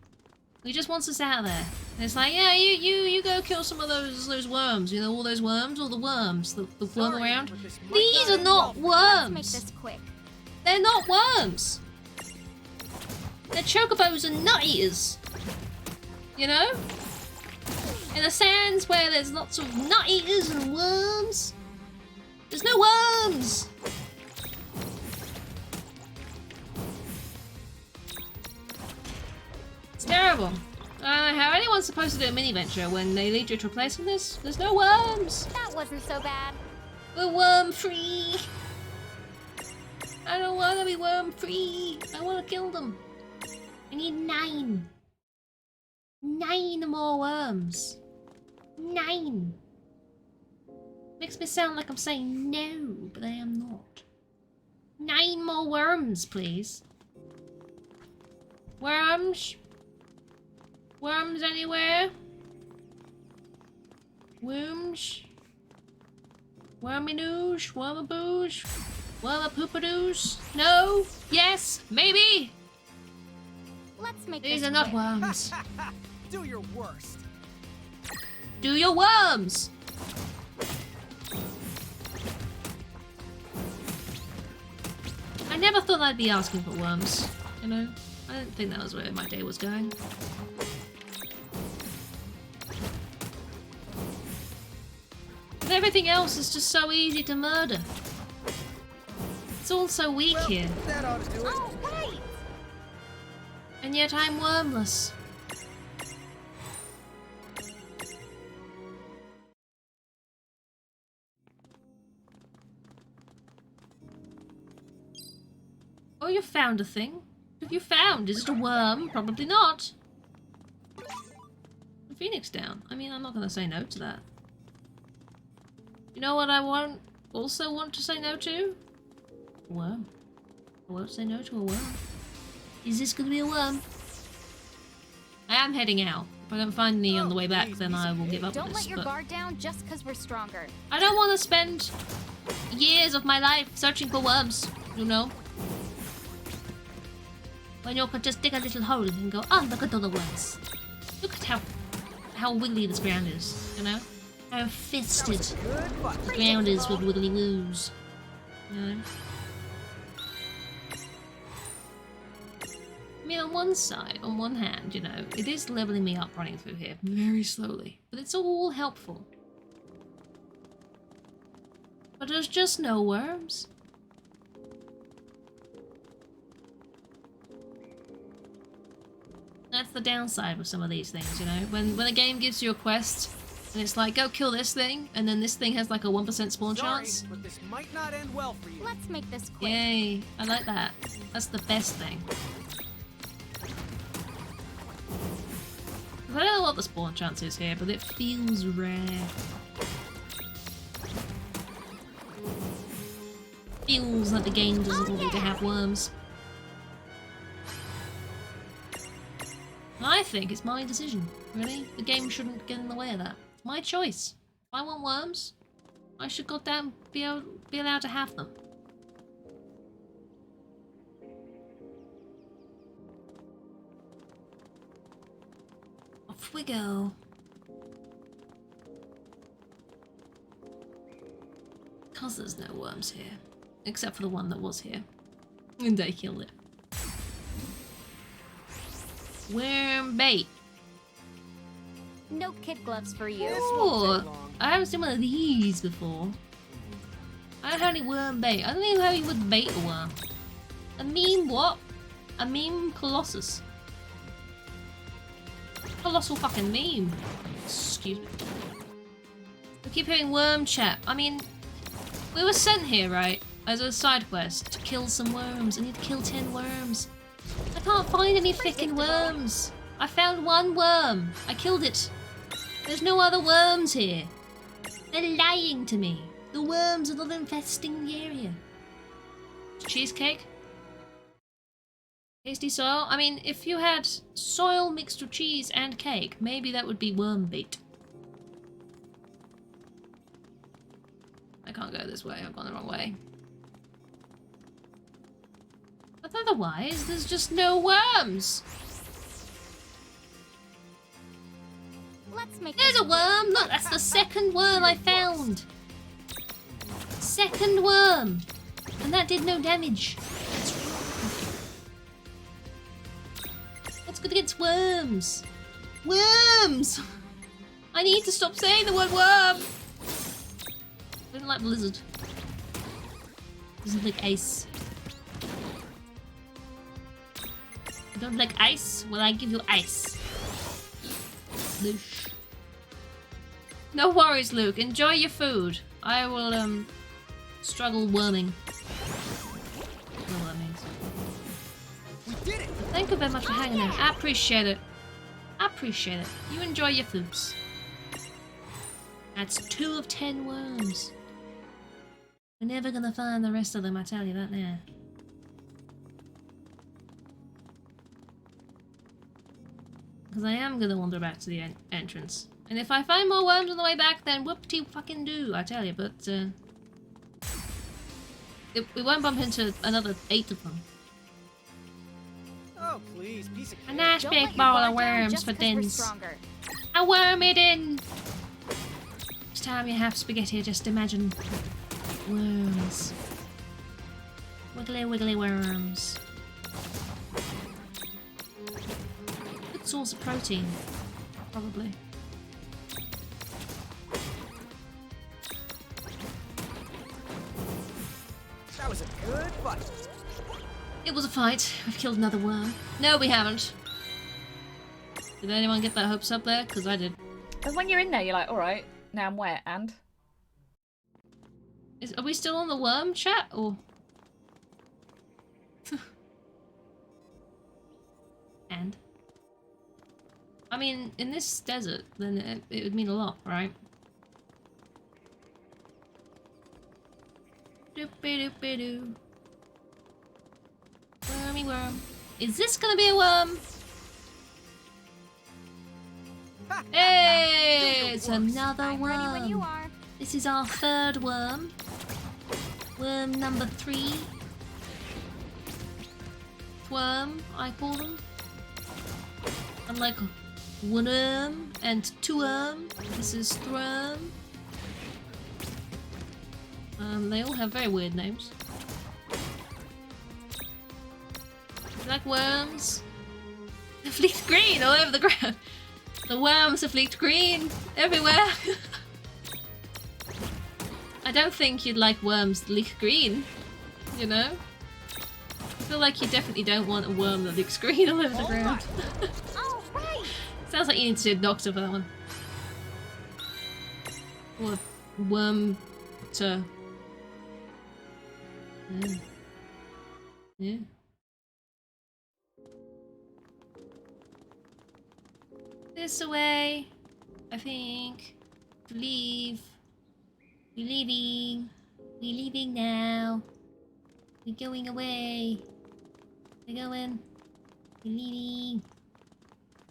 He just wants us out there. And it's like, yeah, you go kill some of those worms. You know, all those worms, all the worms that worm around. These are not worms.
Let's make this quick.
They're not worms. They're chocobos and nut eaters. You know? In the sands where there's lots of nut eaters and worms. There's no worms. It's terrible. I don't know how anyone's supposed to do a mini-venture when they lead you to a place like this. There's no worms.
That wasn't so bad.
We're worm-free. I don't want to be worm-free. I want to kill them. I need 9. 9 more worms. 9. Makes me sound like I'm saying no, but I am not. 9 more worms, please. Worms? Worms anywhere? Worms? Worminoosh? Wormaboosh? Wormapoopadoos? No? Yes? Maybe?
Let's make
These
this
are not
quick.
worms.
Do your worst.
Do your worms! I never thought I'd be asking for worms, you know? I didn't think that was where my day was going. But everything else is just so easy to murder. It's all so weak here.
That ought to do it.
Oh, wait!
And yet I'm wormless. Oh, you found a thing. What have you found? Is it a worm? Probably not. The phoenix down. I mean, I'm not going to say no to that. You know what I also want to say no to? A worm. I won't say no to a worm. Is this going to be a worm? I am heading out. If I don't find any on the way back, then I will give up on
Don't
this.
let your
but
guard down just because we're stronger.
I don't want to spend years of my life searching for worms, you know? When you could just dig a little hole and go, oh, look at all the worms. Look at how wiggly this ground is, you know? How fisted the ground is with wiggly woos. You know? I mean, on one side, on one hand, you know, it is leveling me up running through here very slowly. But it's all helpful. But there's just no worms. That's the downside with some of these things, you know? When a game gives you a quest, and it's like, go kill this thing, and then this thing has like a 1% spawn chance.
But this might not end well for you.
Let's make this quick.
Yay, I like that. That's the best thing. I don't know what the spawn chance is here, but it feels rare. Feels like the game doesn't want me to have worms. I think it's my decision, really. The game shouldn't get in the way of that. It's my choice. If I want worms, I should goddamn be allowed to have them. Off we go. Because there's no worms here. Except for the one that was here. And I killed it. Worm bait.
No kid gloves for you.
Ooh, I haven't seen one of these before. I don't have any worm bait. I don't even know how you would bait a worm. A meme what? A meme colossus. Colossal fucking meme. Excuse me. We keep hearing worm chat. I mean, we were sent here, right? As a side quest to kill some worms. I need to kill 10 worms. I can't find any freaking worms. I found one worm. I killed it. There's no other worms here. They're lying to me. The worms are not infesting the area. Cheesecake? Tasty soil? I mean, if you had soil mixed with cheese and cake, maybe that would be worm bait. I can't go this way. I've gone the wrong way. But otherwise, there's just no worms.
Let's make
There's a worm! Look, that's the second worm I found! Second worm! And that did no damage. What's good against worms? Worms! I need to stop saying the word worm! I don't like Blizzard. Doesn't like ice. I don't like ice? Well, I give you ice. Loosh. No worries, Luke. Enjoy your food. I will, struggle worming. I don't know what that means.
We did it!
Thank you very much for hanging out. I appreciate it. I appreciate it. You enjoy your foods. That's 2 of 10 worms. We're never gonna find the rest of them, I tell you that now. Because I am gonna wander back to the entrance. And if I find more worms on the way back, then whoop-de-fucking-do, I tell you. But, we won't bump into another 8 of them.
Oh, please, piece of cake.
A nice
Don't
big
let your
ball
guard
of
down
worms
just
for
'cause we're
dins.
stronger.
A worm it in! Each time you have spaghetti, just imagine worms. Wiggly wiggly worms. Good source of protein, probably.
That was a good fight.
It was a fight. We've killed another worm. No, we haven't. Did anyone get their hopes up there? Because I did.
And when you're in there, you're like, alright, now I'm wet, and?
Are we still on the worm chat, or...? And? I mean, in this desert, then it would mean a lot, right? Doopy-doopy-doo. Wormy worm. Is this gonna be a worm? Hey, it's another worm.
Ready when you are.
This is our 3rd worm. Worm number 3. Worm, I call them. Unlike one worm and 2 worm, this is Thworm. They all have very weird names. Like worms. They've leaked green all over the ground. The worms have leaked green everywhere. I don't think you'd like worms that leak green, you know? I feel like you definitely don't want a worm that leaks green all over the ground. Sounds like you need to see a doctor for that one. Or a worm to... Yeah. Yeah. This away, I think. To leave. We're leaving. We're leaving now. We're going away. We're going. We're leaving.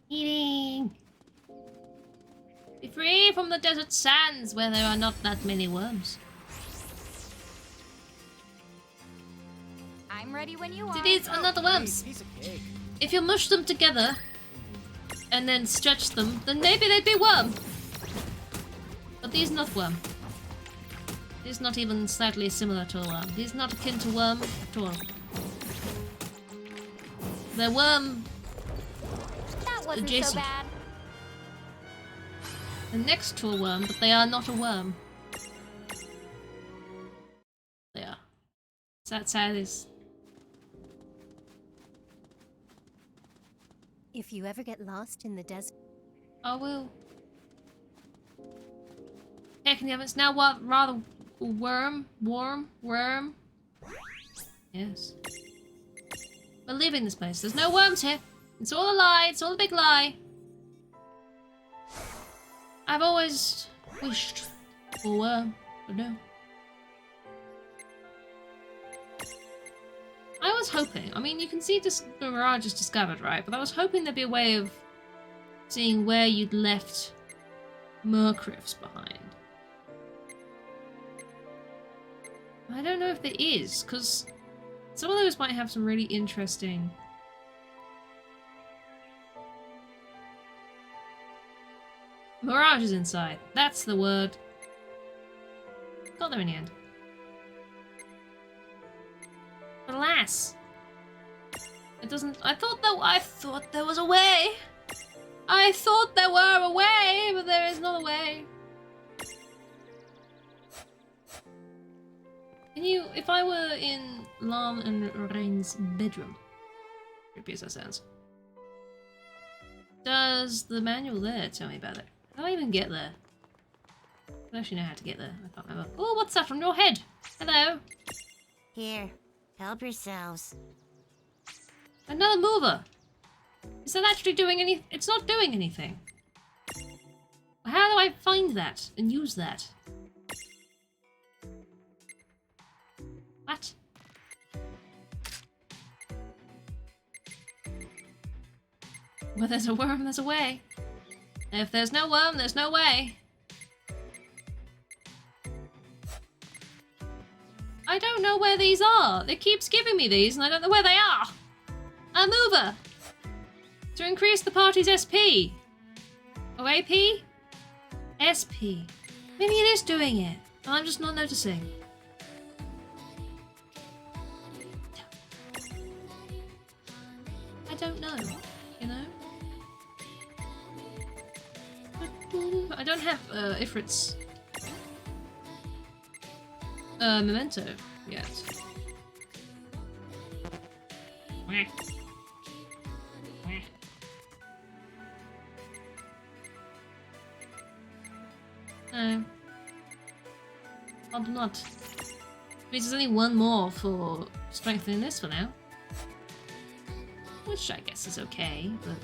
Leaving. Be free from the desert sands where there are not that many worms.
I'm ready when you are.
It is another worms. If you mush them together and then stretch them, then maybe they'd be worm. But these not worm. These not even slightly similar to a worm. These not akin to worm at all. They're worm
That wasn't
adjacent.
so bad.
They're next to a worm, but they are not a worm. They are. So that's how it is.
If you ever get lost in the desert...
I will. Heck in the oven. It's now what? Rather worm? Yes. We're leaving this place. There's no worms here. It's all a lie. It's all a big lie. I've always wished for a worm, but no. I was hoping, I mean, you can see the mirage is discovered, right? But I was hoping there'd be a way of seeing where you'd left Murcriffs behind. I don't know if there is, because some of those might have some really interesting... Mirage is inside. That's the word. Got there in the end. But alas, it doesn't. I thought there was a way. I thought there were a way, but there is not a way. Can you, if I were in Lan and Rain's bedroom, creepy as that sounds, does the manual there tell me about it? How do I even get there? I don't actually know how to get there. I can't remember. Oh, what's that on your head? Hello.
Here, help yourselves.
Another mover. Is that actually doing any? It's not doing anything. How do I find that and use that? What? Where there's a worm, there's a way. If there's no worm, there's no way. I don't know where these are. It keeps giving me these and I don't know where they are. A mover. To increase the party's SP. Or AP? SP. Maybe it is doing it. And I'm just not noticing. I don't know. You know? I don't have Ifrit's memento yet. No. I'll not. Means there's only one more for strengthening this for now. Which I guess is okay, but...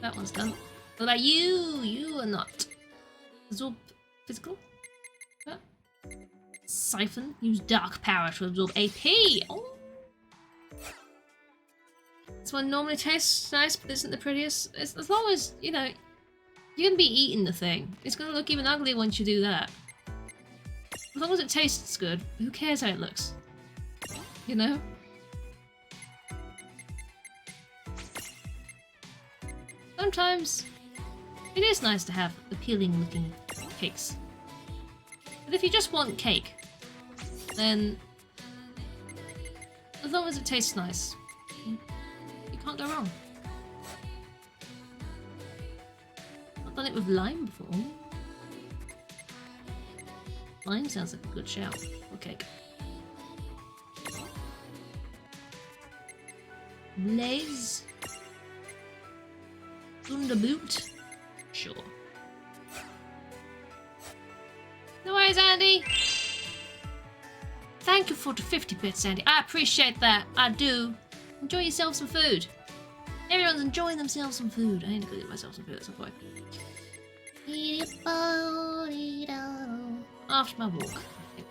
That one's done. What about you? You are not. Absorb physical? What? Siphon. Use dark power to absorb AP. Oh. This one normally tastes nice, but isn't the prettiest. It's, as long as, you know, you're gonna be eating the thing. It's gonna look even uglier once you do that. As long as it tastes good, who cares how it looks? You know? Sometimes it is nice to have appealing looking cakes. But if you just want cake, then as long as it tastes nice, you can't go wrong. I've done it with lime before. Lime sounds like a good shout for cake. Blaze. Thunderboot. Sure. No worries, Andy. Thank you for the 50 bits, Andy. I appreciate that. I do. Enjoy yourself some food. Everyone's enjoying themselves some food. I need to go get myself some food at some point. After my walk, I think.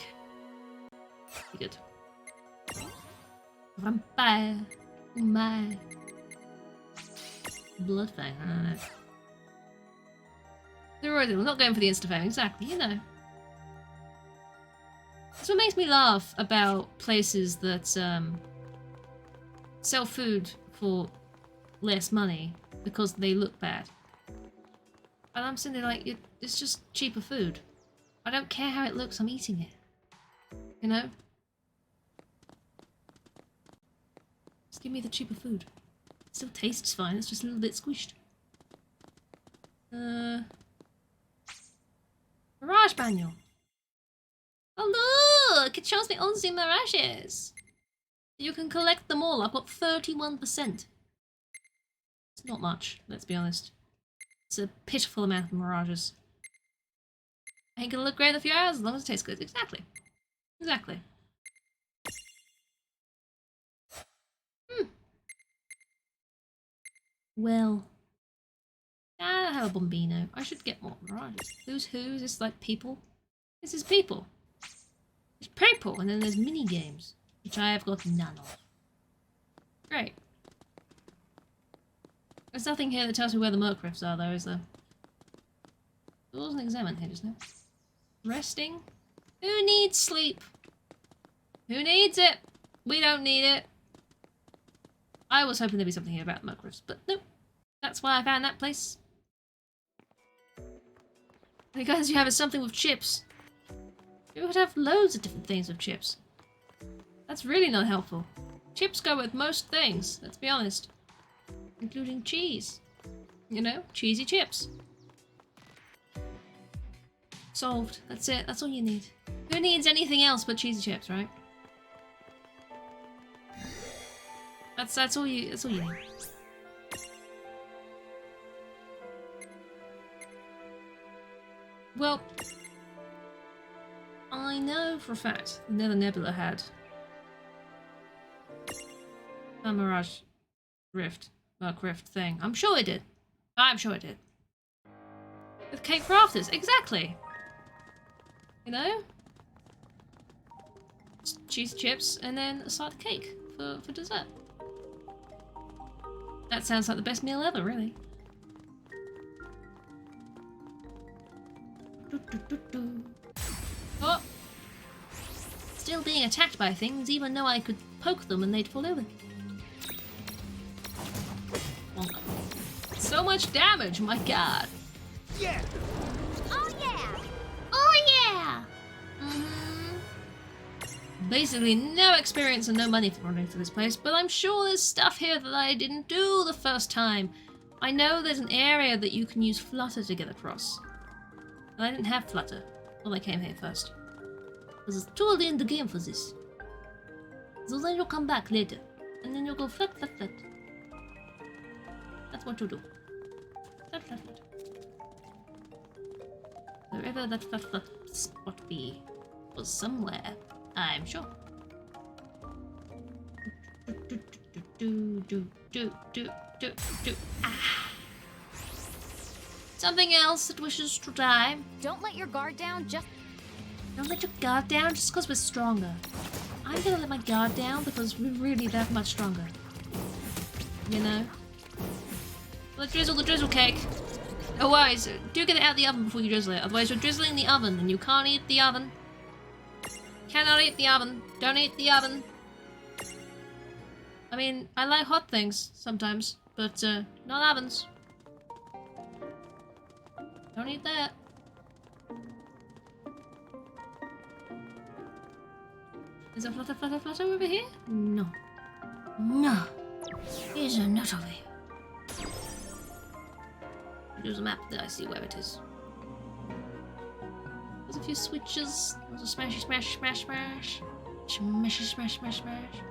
Be good. Vampire. My. Blood Fang, I don't know. We're not going for the Insta Fang, exactly, you know. That's what makes me laugh about places that sell food for less money because they look bad. And I'm sitting there like, it's just cheaper food. I don't care how it looks, I'm eating it. You know? Just give me the cheaper food. It still tastes fine, it's just a little bit squished. Mirage Manual. Oh look! It shows me all the mirages. You can collect them all. I've got 31%. It's not much, let's be honest. It's a pitiful amount of mirages. Ain't gonna look great in a few hours as long as it tastes good. Exactly. Exactly. Well. I don't have a Bombino. I should get more mirages. Who's who? Is this like people? This is people. There's people, and then there's mini games, which I have got none of. Great. There's nothing here that tells me where the Merc Rifts are, though, is there? There wasn't examined here just now. Resting? Who needs sleep? Who needs it? We don't need it. I was hoping there'd be something here about Merc Rifts, but nope. That's why I found that place. The guys you have is something with chips. You would have loads of different things with chips. That's really not helpful. Chips go with most things, let's be honest. Including cheese. You know, cheesy chips. Solved. That's it. That's all you need. Who needs anything else but cheesy chips, right? That's all you need. Well, I know for a fact the Nether Nebula had a Mirage Rift, Merc Rift thing. I'm sure it did. I'm sure it did. With cake rafters, exactly. You know? cheese chips, and then a side cake for dessert. That sounds like the best meal ever, really. Oh! Still being attacked by things, even though I could poke them and they'd fall over. Bonk. So much damage, my god.
Yeah! Oh yeah!
Oh yeah! Basically no experience and no money for running through this place, but I'm sure there's stuff here that I didn't do the first time. I know there's an area that you can use Flutter to get across. And I didn't have Flutter when I came here first. There's too early in the game for this. So then you'll come back later, and then you'll go flat, flat, flat. That's what you do. Flat, flat, flat. Wherever that flat, flat spot be was somewhere, I'm sure. Ah. Something else that wishes to die.
Don't let your guard down, just...
Don't let your guard down just because we're stronger. I'm gonna let my guard down because we're really that much stronger. You know? The drizzle cake. Oh, wise, do get it out of the oven before you drizzle it. Otherwise you're drizzling the oven and you can't eat the oven. Cannot eat the oven. Don't eat the oven. I mean, I like hot things sometimes, but not ovens. Don't eat that. Is there Flutter, Flutter, Flutter over here? No. No. There's a nut over here. There's a map that I see where it is. There's a few switches. There's a smashy, smash, smash, smash. Smashy, smash, smash, smash. Did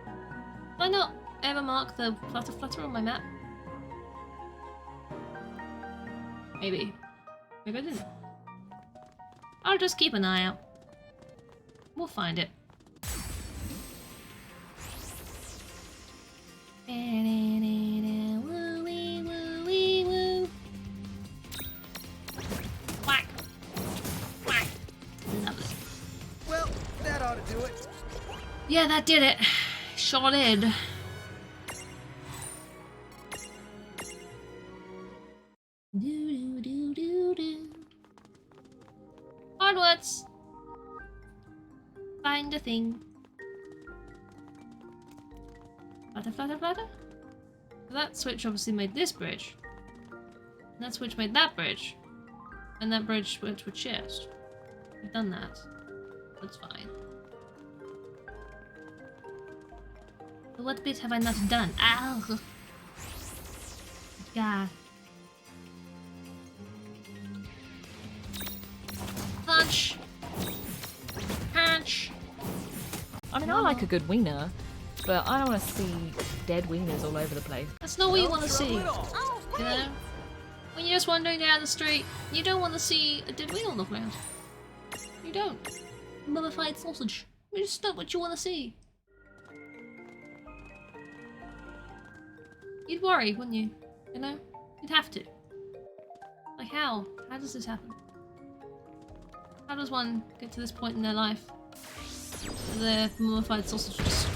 I not ever mark the Flutter, Flutter on my map? Maybe. Maybe I didn't. I'll just keep an eye out. We'll find it. Whack! Whack! Lovely.
Well, that ought to do it.
Yeah, that did it. Sure did. Onwards! Find a thing. Flutter, flutter, flutter. That switch obviously made this bridge. And that switch made that bridge. And that bridge went to a chest. We've done that. That's fine. But what bit have I not done? Ow! God. Punch! Punch!
I mean, I like a good wiener, but I don't want to see dead wieners all over the place.
That's not what you want to see. You know? When you're just wandering down the street, you don't want to see a dead wheel on the ground. You don't. Mummified sausage. It's just not what you want to see. You'd worry, wouldn't you? You know? You'd have to. Like how? How does this happen? How does one get to this point in their life where their mummified sausage just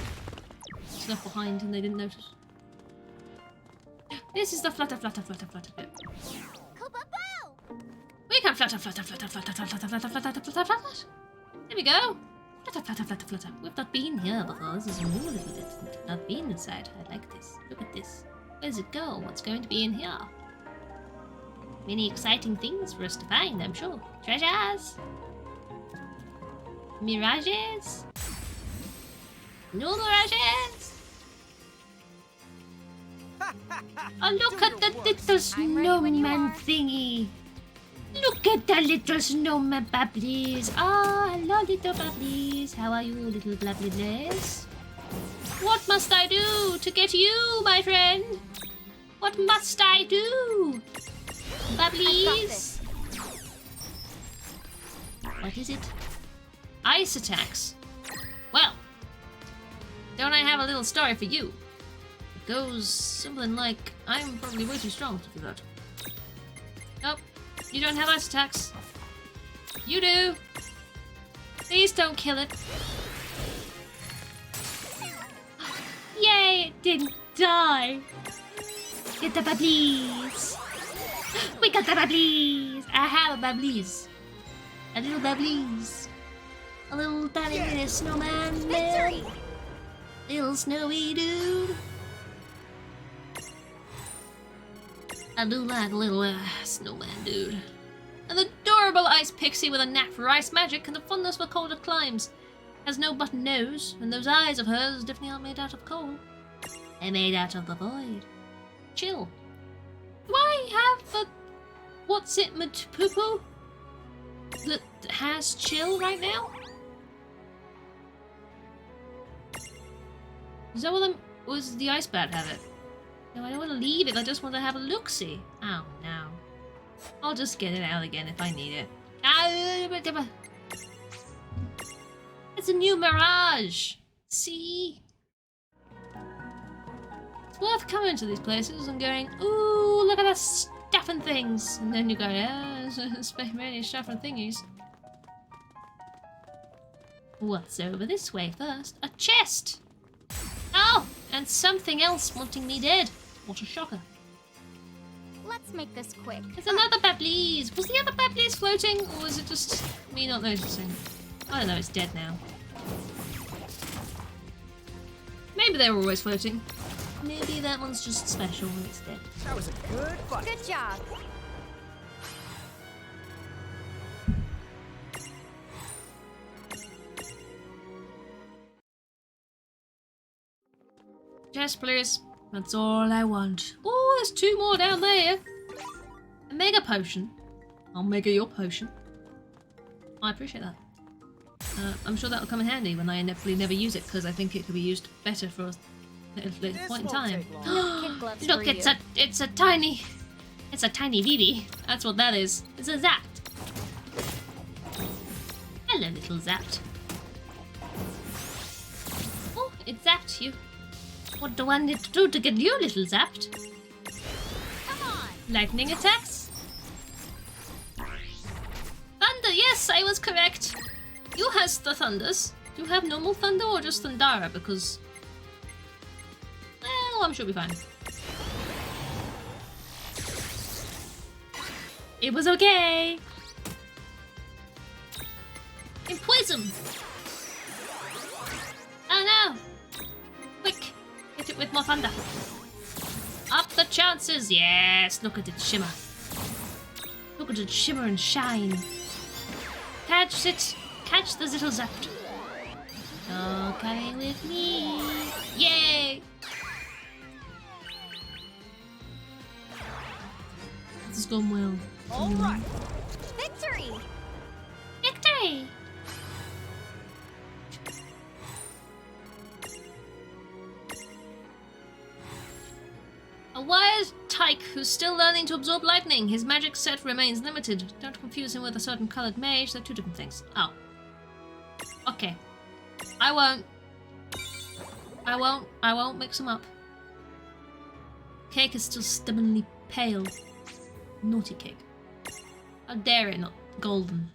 left behind and they didn't notice? This is the flutter, flutter, flutter, flutter bit. We can flutter, flutter, flutter, flutter, flutter, flutter, flutter, flutter, flutter. There we go. Flutter, flutter, flutter, flutter. We've not been here before. This is a new little bit. We've not been inside. I like this. Look at this. Where does it go? What's going to be in here? Many exciting things for us to find, I'm sure. Treasures! Mirages! No mirages! Oh, look at the little snowman thingy! Look at the little snowman babblies! Oh, hello, little babblies! How are you, little babblies? What must I do to get you, my friend? What must I do? Babblies! What is it? Ice attacks. Well, don't I have a little story for you? It goes something like, I'm probably way too strong to do that. Nope, you don't have ice attacks. You do. Please don't kill it. Yay, it didn't die. Get the bubblies. We got the bubblies. I have a bubblies. A little bubblies. A little tiny little snowman.
Victory!
Little snowy dude. I do like a little snowman dude. An adorable ice pixie with a knack for ice magic and a fondness for colder climes. Has no button nose, and those eyes of hers definitely aren't made out of coal. They're made out of the void. Chill. Do I have a... what's it, Matupupu? That has chill right now? Is that what them... was the ice bat have it? No, I don't want to leave it, I just want to have a look-see. Oh, no. I'll just get it out again if I need it. It's a new Mirage! See? It's worth coming to these places and going, ooh, look at that stuff and things! And then you go, yeah, there's many stuff and thingies. What's over this way first? A chest! Oh! And something else wanting me dead. What a shocker.
Let's make this quick.
There's another Bablis! Was the other Bablis floating, or was it just me not noticing? I don't know, it's dead now. Maybe they were always floating. Maybe that one's just special when it's dead.
That was a good fight.
Good job.
Yes, please. That's all I want. Oh, there's 2 more down there. A mega potion. I'll mega your potion. I appreciate that. I'm sure that'll come in handy when I inevitably never use it, because I think it could be used better for a later point in time. Look, it's a tiny Vivi. That's what that is. It's a Zapt. Hello, little Zapt. Oh, it zapped you. What do I need to do to get you, little Zapt?
Come on.
Lightning attacks? Thunder, yes, I was correct. You has the thunders. Do you have normal thunder or just Thundara? Because... well, I'm sure we'll be fine. It was okay. In poison. Oh no. Quick. Hit it with more thunder. Up the chances. Yes. Look at it shimmer. Look at it shimmer and shine. Catch it. Catch the little Zapt. Oh, coming with me. Yay. This has gone well.
All right. Victory.
Victory. A wise tyke who's still learning to absorb lightning. His magic set remains limited. Don't confuse him with a certain colored mage. They're 2 different things. Oh. Okay. I won't mix them up. Cake is still stubbornly pale. Naughty cake. How dare it not golden?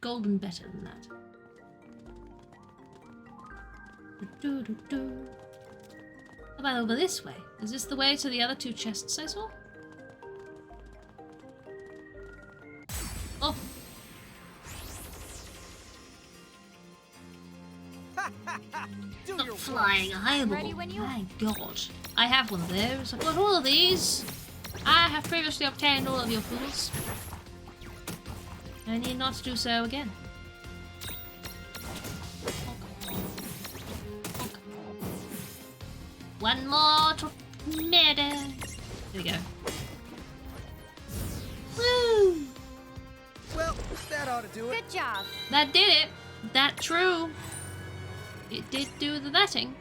Golden better than that. How about over this way? Is this the way to the other 2 chests I saw? Oh. Stop flying eyeball. My god. I have one of those. I've got all of these. I have previously obtained all of your fools. I need not to do so again. One more to murder. There we go. Woo!
Well, that ought to do it.
Good job.
That did it. That true. It did do the vetting.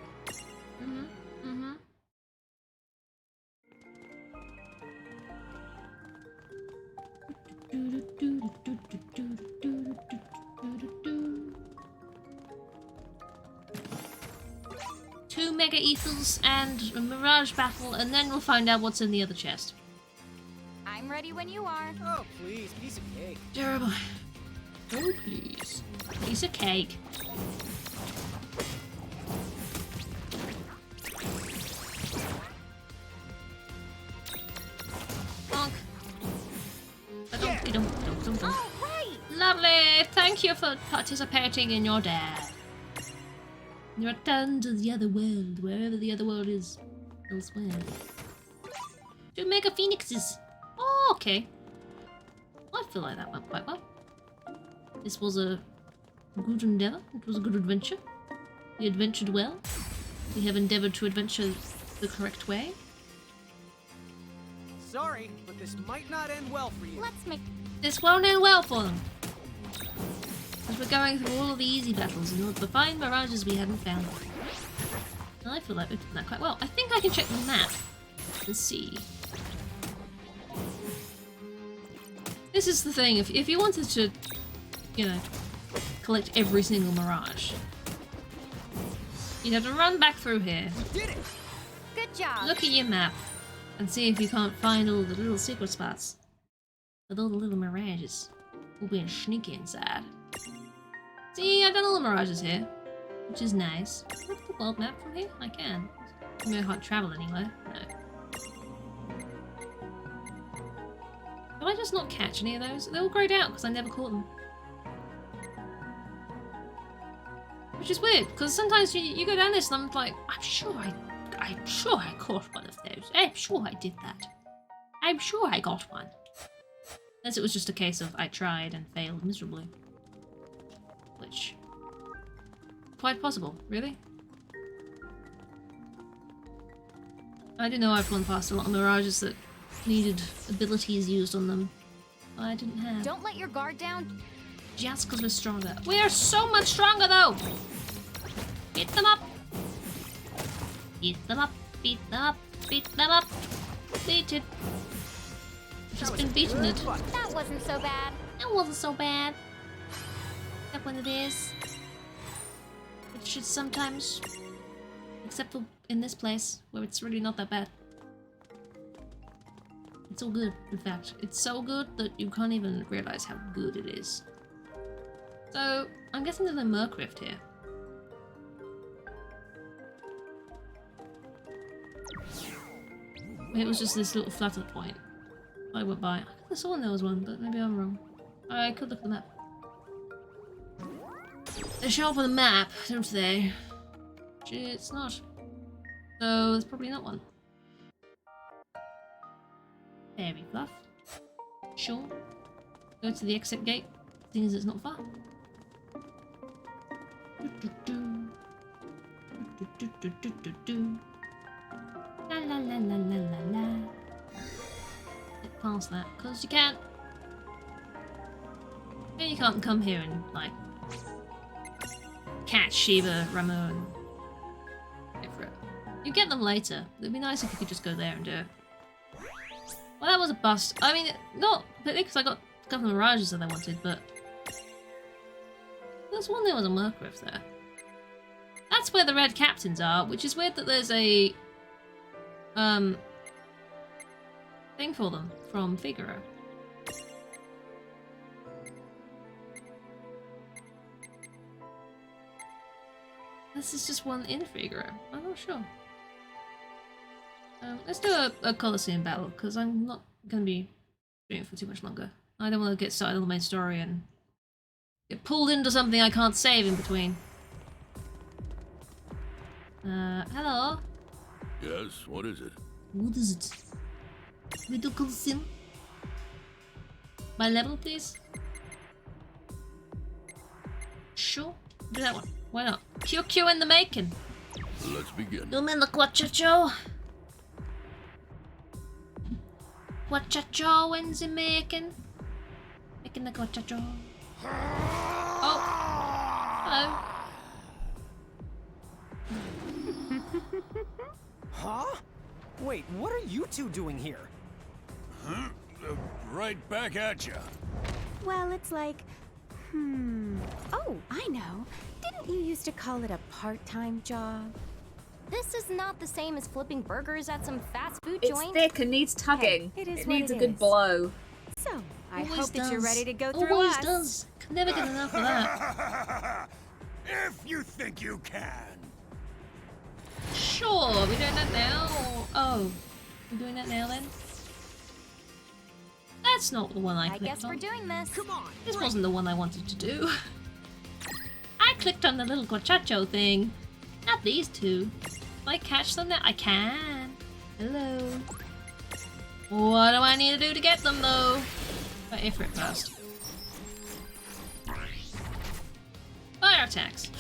Two Mega Ethels and a Mirage Battle, and then we'll find out what's in the other chest.
I'm ready when you are.
Oh, please, piece of cake.
Terrible. Oh, please. Piece of cake. Yay! Thank you for participating in your dad. Your return to the other world, wherever the other world is. Elsewhere. To Mega Phoenixes. Oh, okay. I feel like that went quite well. This was a good endeavor. It was a good adventure. We adventured well. We have endeavored to adventure the correct way.
Sorry, but this might not end well for you.
Let's make...
This won't end well for them. Because we're going through all of the easy battles in order to find mirages we hadn't found. And I feel like we've done that quite well. I think I can check the map and see. This is the thing, if you wanted to, you know, collect every single mirage, you'd have to run back through here.
We did it!
Good job.
Look at your map and see if you can't find all the little secret spots with all the little mirages. All being sneaky inside. See, I've done all the mirages here, which is nice. Can I look at the world map from here? I can. I mean, I can't travel anywhere. No. Did I just not catch any of those? They're all greyed out because I never caught them. Which is weird, because sometimes you go down this and I'm like, I'm sure I caught one of those. I'm sure I did that. I'm sure I got one. Unless it was just a case of I tried and failed miserably. Which... quite possible, really? I didn't know I've gone past a lot of mirages that needed abilities used on them. I didn't have.
Don't let your guard down.
Just because we're stronger. We are so much stronger though! Beat them up! Beat them up, beat them up, beat them up! Beat it! Just been beating it.
That wasn't so bad.
That wasn't so bad. Except when it is. It should sometimes. Except for in this place, where it's really not that bad. It's all good, in fact. It's so good that you can't even realize how good it is. So, I'm guessing there's a Merc Rift here. It was just this little flutter point. I went by. I could have sworn there was one, but maybe I'm wrong. I could look at the map. They show up on the map, don't they? It's not. So, there's probably not one. Fairy fluff. Sure. Go to the exit gate, seeing as it's not far. La la la la la la la. Get past that, because you can't. You can't come here and, like, catch Shiva, Ramo, and go for it. You get them later. It'd be nice if you could just go there and do it. Well, that was a bust. I mean, not particularly because I got a couple of mirages that I wanted, but there's one there was a Merc Rift there. That's where the red captains are, which is weird that there's a thing for them from Figaro. This is just one in Figaro. I'm not sure. Let's do a Colosseum battle, because I'm not going to be doing it for too much longer. I don't want to get started on the main story and get pulled into something I can't save in between. Hello?
Yes, what is it?
What is it? We do Colosseum? My level, please? Sure. Do that one. Why not? QQ in the making.
Let's begin.
You mean the quachacho? Quachacho in the making? Making the quachacho. Oh. Hello.
Huh? Wait, what are you two doing here?
Huh? Right back at ya.
Well, it's like... Oh, I know. Didn't you used to call it a part-time job?
This is not the same as flipping burgers at some fast food
It's
joint.
thick and needs tugging.
Hey, it is
it
what
needs
it
a good
is.
blow.
So, I
Always
hope that you're
does.
ready to go through
Always
us.
does. Can never get enough of that.
If you think you can.
Sure, we're doing that now. Oh, we're doing that now then? That's not the one I
I
clicked
guess
on.
we're doing this.
Come on.
This wasn't the one I wanted to do. I clicked on the little guachacho thing. Not these two. Can I catch them now? I can. Hello. What do I need to do to get them though? But Ifrit first. Fire attacks.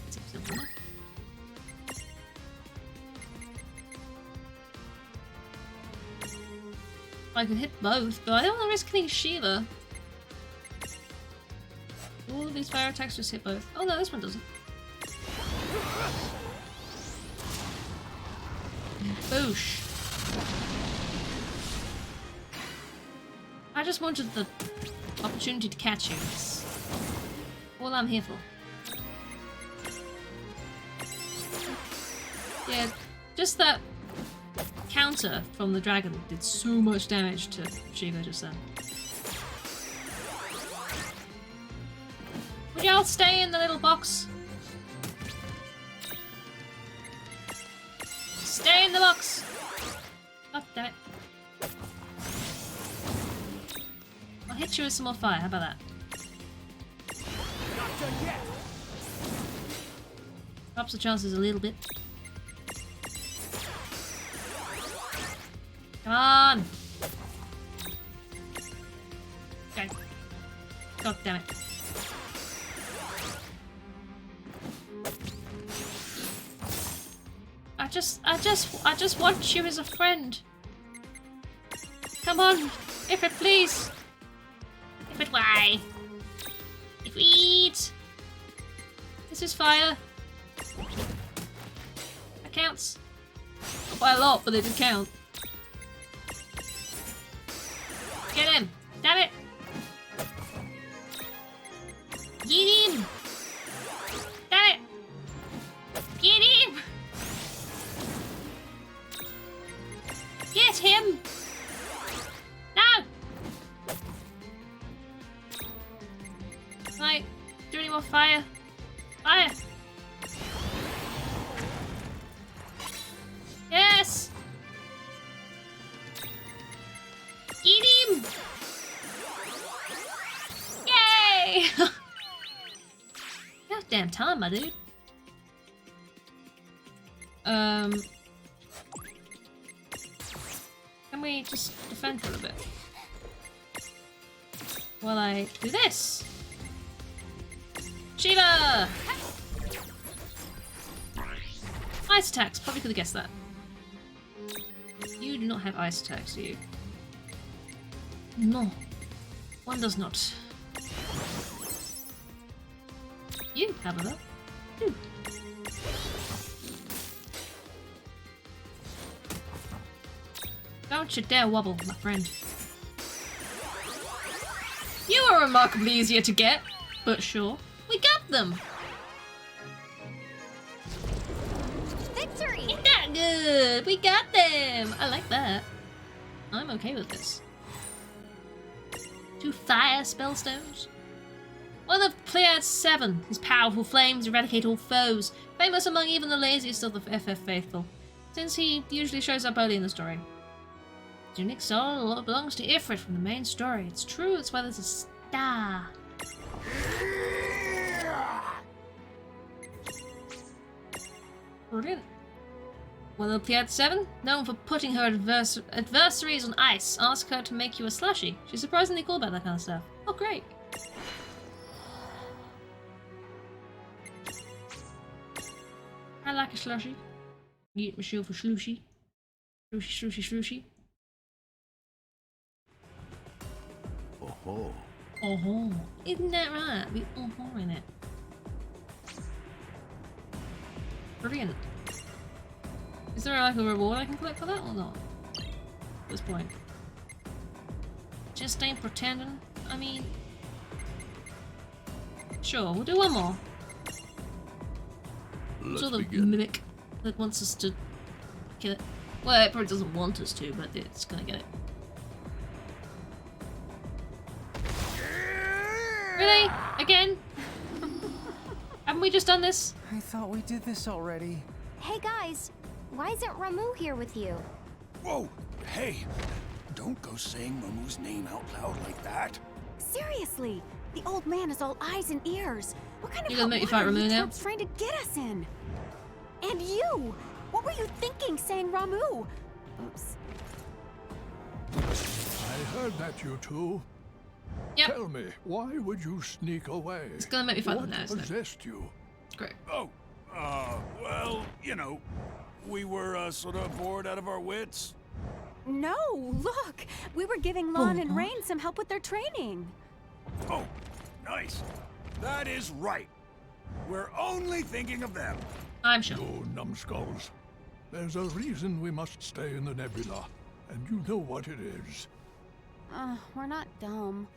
Seems simple enough. I could hit both, but I don't want to risk hitting Sheila. All of these fire attacks just hit both. Oh no, this one doesn't. Boosh. I just wanted the opportunity to catch you. That's all I'm here for. Yeah, just that counter from the dragon did so much damage to Shiva just then. Would y'all stay in the little box? Stay in the box! God damn it. I'll hit you with some more fire, how about that?
Not done yet.
Drops the chances a little bit. Come on! Okay. God damn it. I just want you as a friend. Come on, Ifrit, please. Ifrit, why? Ifrit! This is fire. That counts. Not by a lot, but it did count. Get him! Damn it! Get him! Damn it! Get him! Get him! No! Right, do any more fire? Fire! Yes! Get him! Yay! Goddamn time, my dude. Can we just defend for a bit? While I do this. Shiva! Ice attacks. Probably could have guessed that. You do not have ice attacks, do you? No. One does not. You have a though. Don't you dare wobble, my friend. You are remarkably easier to get, but sure. We got them!
Victory!
Ain't that good? We got them! I like that. I'm okay with this. 2 fire spellstones. One of Pleiad's 7. His powerful flames eradicate all foes, famous among even the laziest of the FF faithful, since he usually shows up early in the story. The unique soul belongs to Ifrit from the main story. It's true, it's why there's a star. Brilliant. One of Pleiad 7, known for putting her adversaries on ice, ask her to make you a slushie. She's surprisingly cool about that kind of stuff. Oh, great. I like a slushie. Eat myself a slushie. Slushie, slushie, slushie.
Oh.
Oh, isn't that right? We oh in it. Brilliant. Is there like a reward I can collect for that or not? At this point. Just ain't pretending. I mean... Sure, we'll do one more. Sort of mimic that wants us to kill it. Well, it probably doesn't want us to, but it's gonna get it. Really? Again? Haven't we just done this?
I thought we did this already.
Hey guys, why isn't Ramu here with you?
Whoa! Hey! Don't go saying Ramu's name out loud like that.
Seriously, the old man is all eyes and ears. What kind of
You gonna make you fight
hot water
Ramu
are you
now?
twerps trying to get us in? And you! What were you thinking saying Ramu? Oops.
I heard that, you two.
Yep.
Tell me, why would you sneak away?
It's gonna make me fight
what
them now, isn't it?
possessed you?
Great.
Oh, well, you know, we were sort of bored out of our wits.
No, look! We were giving Lon and Rain some help with their training.
Oh, nice. That is right. We're only thinking of them.
I'm sure.
You numbskulls. There's a reason we must stay in the nebula, and you know what it is.
We're not dumb.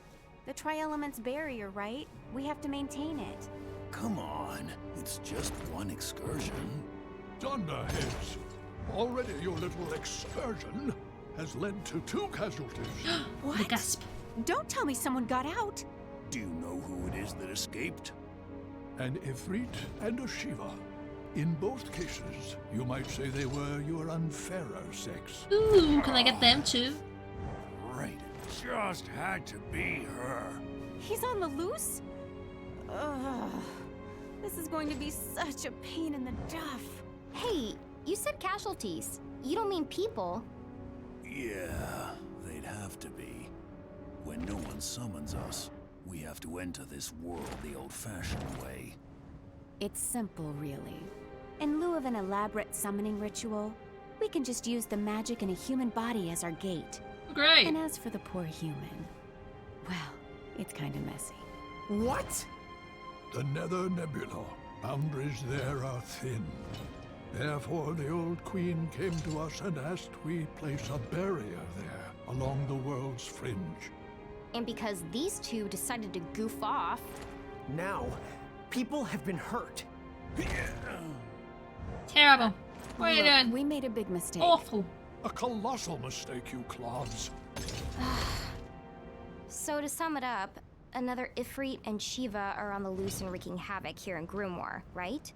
The Tri-Elements barrier, right? We have to maintain it.
Come on, it's just one excursion.
Dunderheads. Already your little excursion has led to 2 casualties.
What?
The gasp.
Don't tell me someone got out.
Do you know who it is that escaped?
An Ifrit and a Shiva. In both cases, you might say they were your unfairer sex.
Ooh, can I get them too?
Right, it just had to be her.
He's on the loose? Ugh. This is going to be such a pain in the duff.
Hey, you said casualties. You don't mean people.
Yeah, they'd have to be. When no one summons us, we have to enter this world the old-fashioned way.
It's simple, really. In lieu of an elaborate summoning ritual, we can just use the magic in a human body as our gate.
Great.
And as for the poor human, well, it's kind of messy.
What?
The Nether Nebula. Boundaries there are thin. Therefore, the old queen came to us and asked we place a barrier there, along the world's fringe.
And because these two decided to goof off...
Now, people have been hurt.
Terrible. What are you
Look,
doing?
We made a big mistake.
Awful.
A colossal mistake, you clods.
So to sum it up, another Ifrit and Shiva are on the loose and wreaking havoc here in Grimoire, right?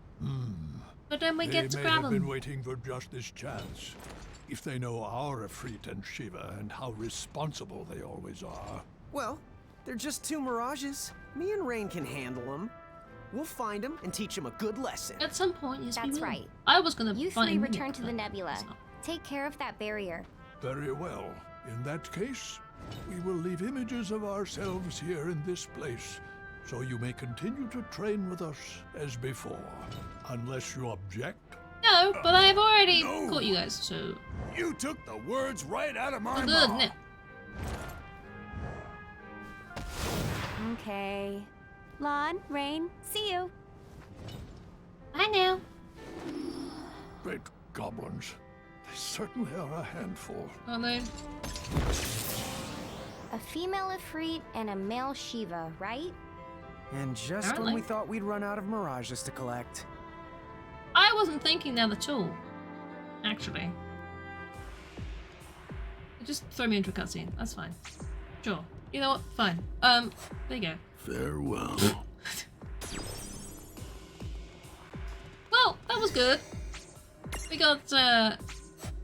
But then we get to
They may
grab
have been
them.
waiting for just this chance. If they know our Ifrit and Shiva and how responsible they always are.
Well, they're just 2 mirages. Me and Rain can handle them. We'll find them and teach them a good lesson.
At some point, yes, we
That's
will.
right.
I was gonna
You
find
three
him,
return to the
but
nebula.
it's not.
Take care of that barrier.
Very well. In that case, we will leave images of ourselves here in this place, so you may continue to train with us as before. Unless you object.
No, but I've already
No.
caught you guys, so
You took the words right out of my
all good,
mouth.
isn't it?
Okay. Lon, Rain, see you.
I know.
Great goblins. They certainly are a handful.
Aren't they?
A female Ifrit and a male Shiva, right?
And just when
Apparently.
we thought we'd run out of mirages to collect.
I wasn't thinking that at all. Actually. Just throw me into a cutscene. That's fine. Sure. You know what? Fine. There you go.
Farewell.
Well, that was good. We got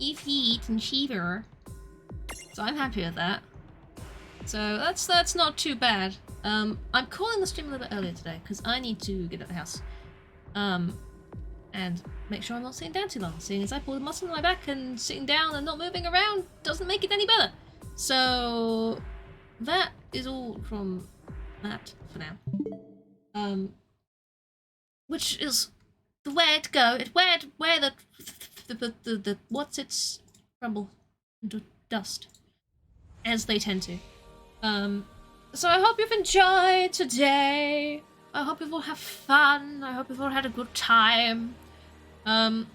Ifrit and Shiva. So I'm happy with that. So that's not too bad. I'm calling the stream a little bit earlier today because I need to get out of the house. And make sure I'm not sitting down too long, seeing as I pulled a muscle in my back and sitting down and not moving around doesn't make it any better. So that is all from that for now. Which is the way to go. Where the what's its crumble into dust, as they tend to. So I hope you've enjoyed today. I hope you've all had fun. I hope you've all had a good time. Like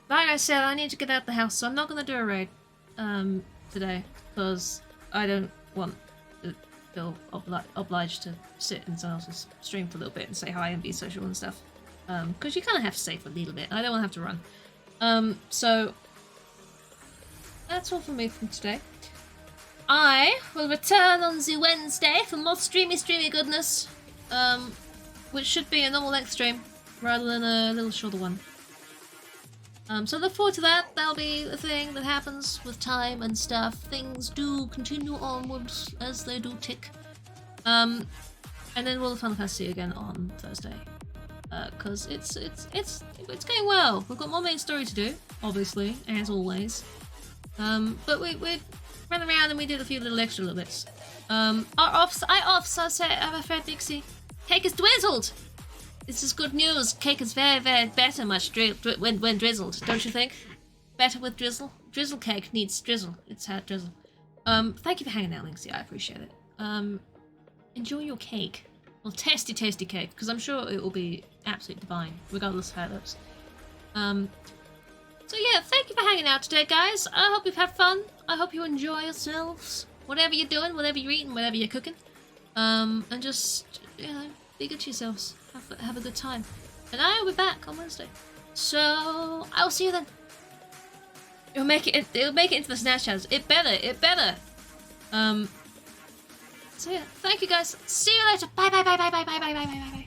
I said, I need to get out the house, so I'm not gonna do a raid today because I don't want to feel obliged to sit in someone else's stream for a little bit and say hi and be social and stuff. Because you kind of have to stay for a little bit. I don't want to have to run. So that's all from me from today. I will return on the Wednesday for more streamy goodness. Which should be a normal length stream rather than a little shorter one. So look forward to that. That'll be a thing that happens with time and stuff. Things do continue onwards as they do tick. And then we'll Final Fantasy again on Thursday. Cause it's going well. We've got more main story to do, obviously, as always. But we ran around and we did a few little bits. I said, I'm afraid, Dixie. Cake is dwizzled! This is good news. Cake is very, very better when drizzled, don't you think? Better with drizzle? Drizzle cake needs drizzle. It's had drizzle. Thank you for hanging out, Linksy. I appreciate it. Enjoy your cake. Well, tasty cake, because I'm sure it will be absolutely divine, regardless of how it looks. So yeah, thank you for hanging out today, guys. I hope you've had fun. I hope you enjoy yourselves. Whatever you're doing, whatever you're eating, whatever you're cooking. And just, you know, be good to yourselves. Have a good time. And I will be back on Wednesday. So, I'll see you then. It'll make it into the Snatch channels. It better. So yeah, thank you guys. See you later. Bye.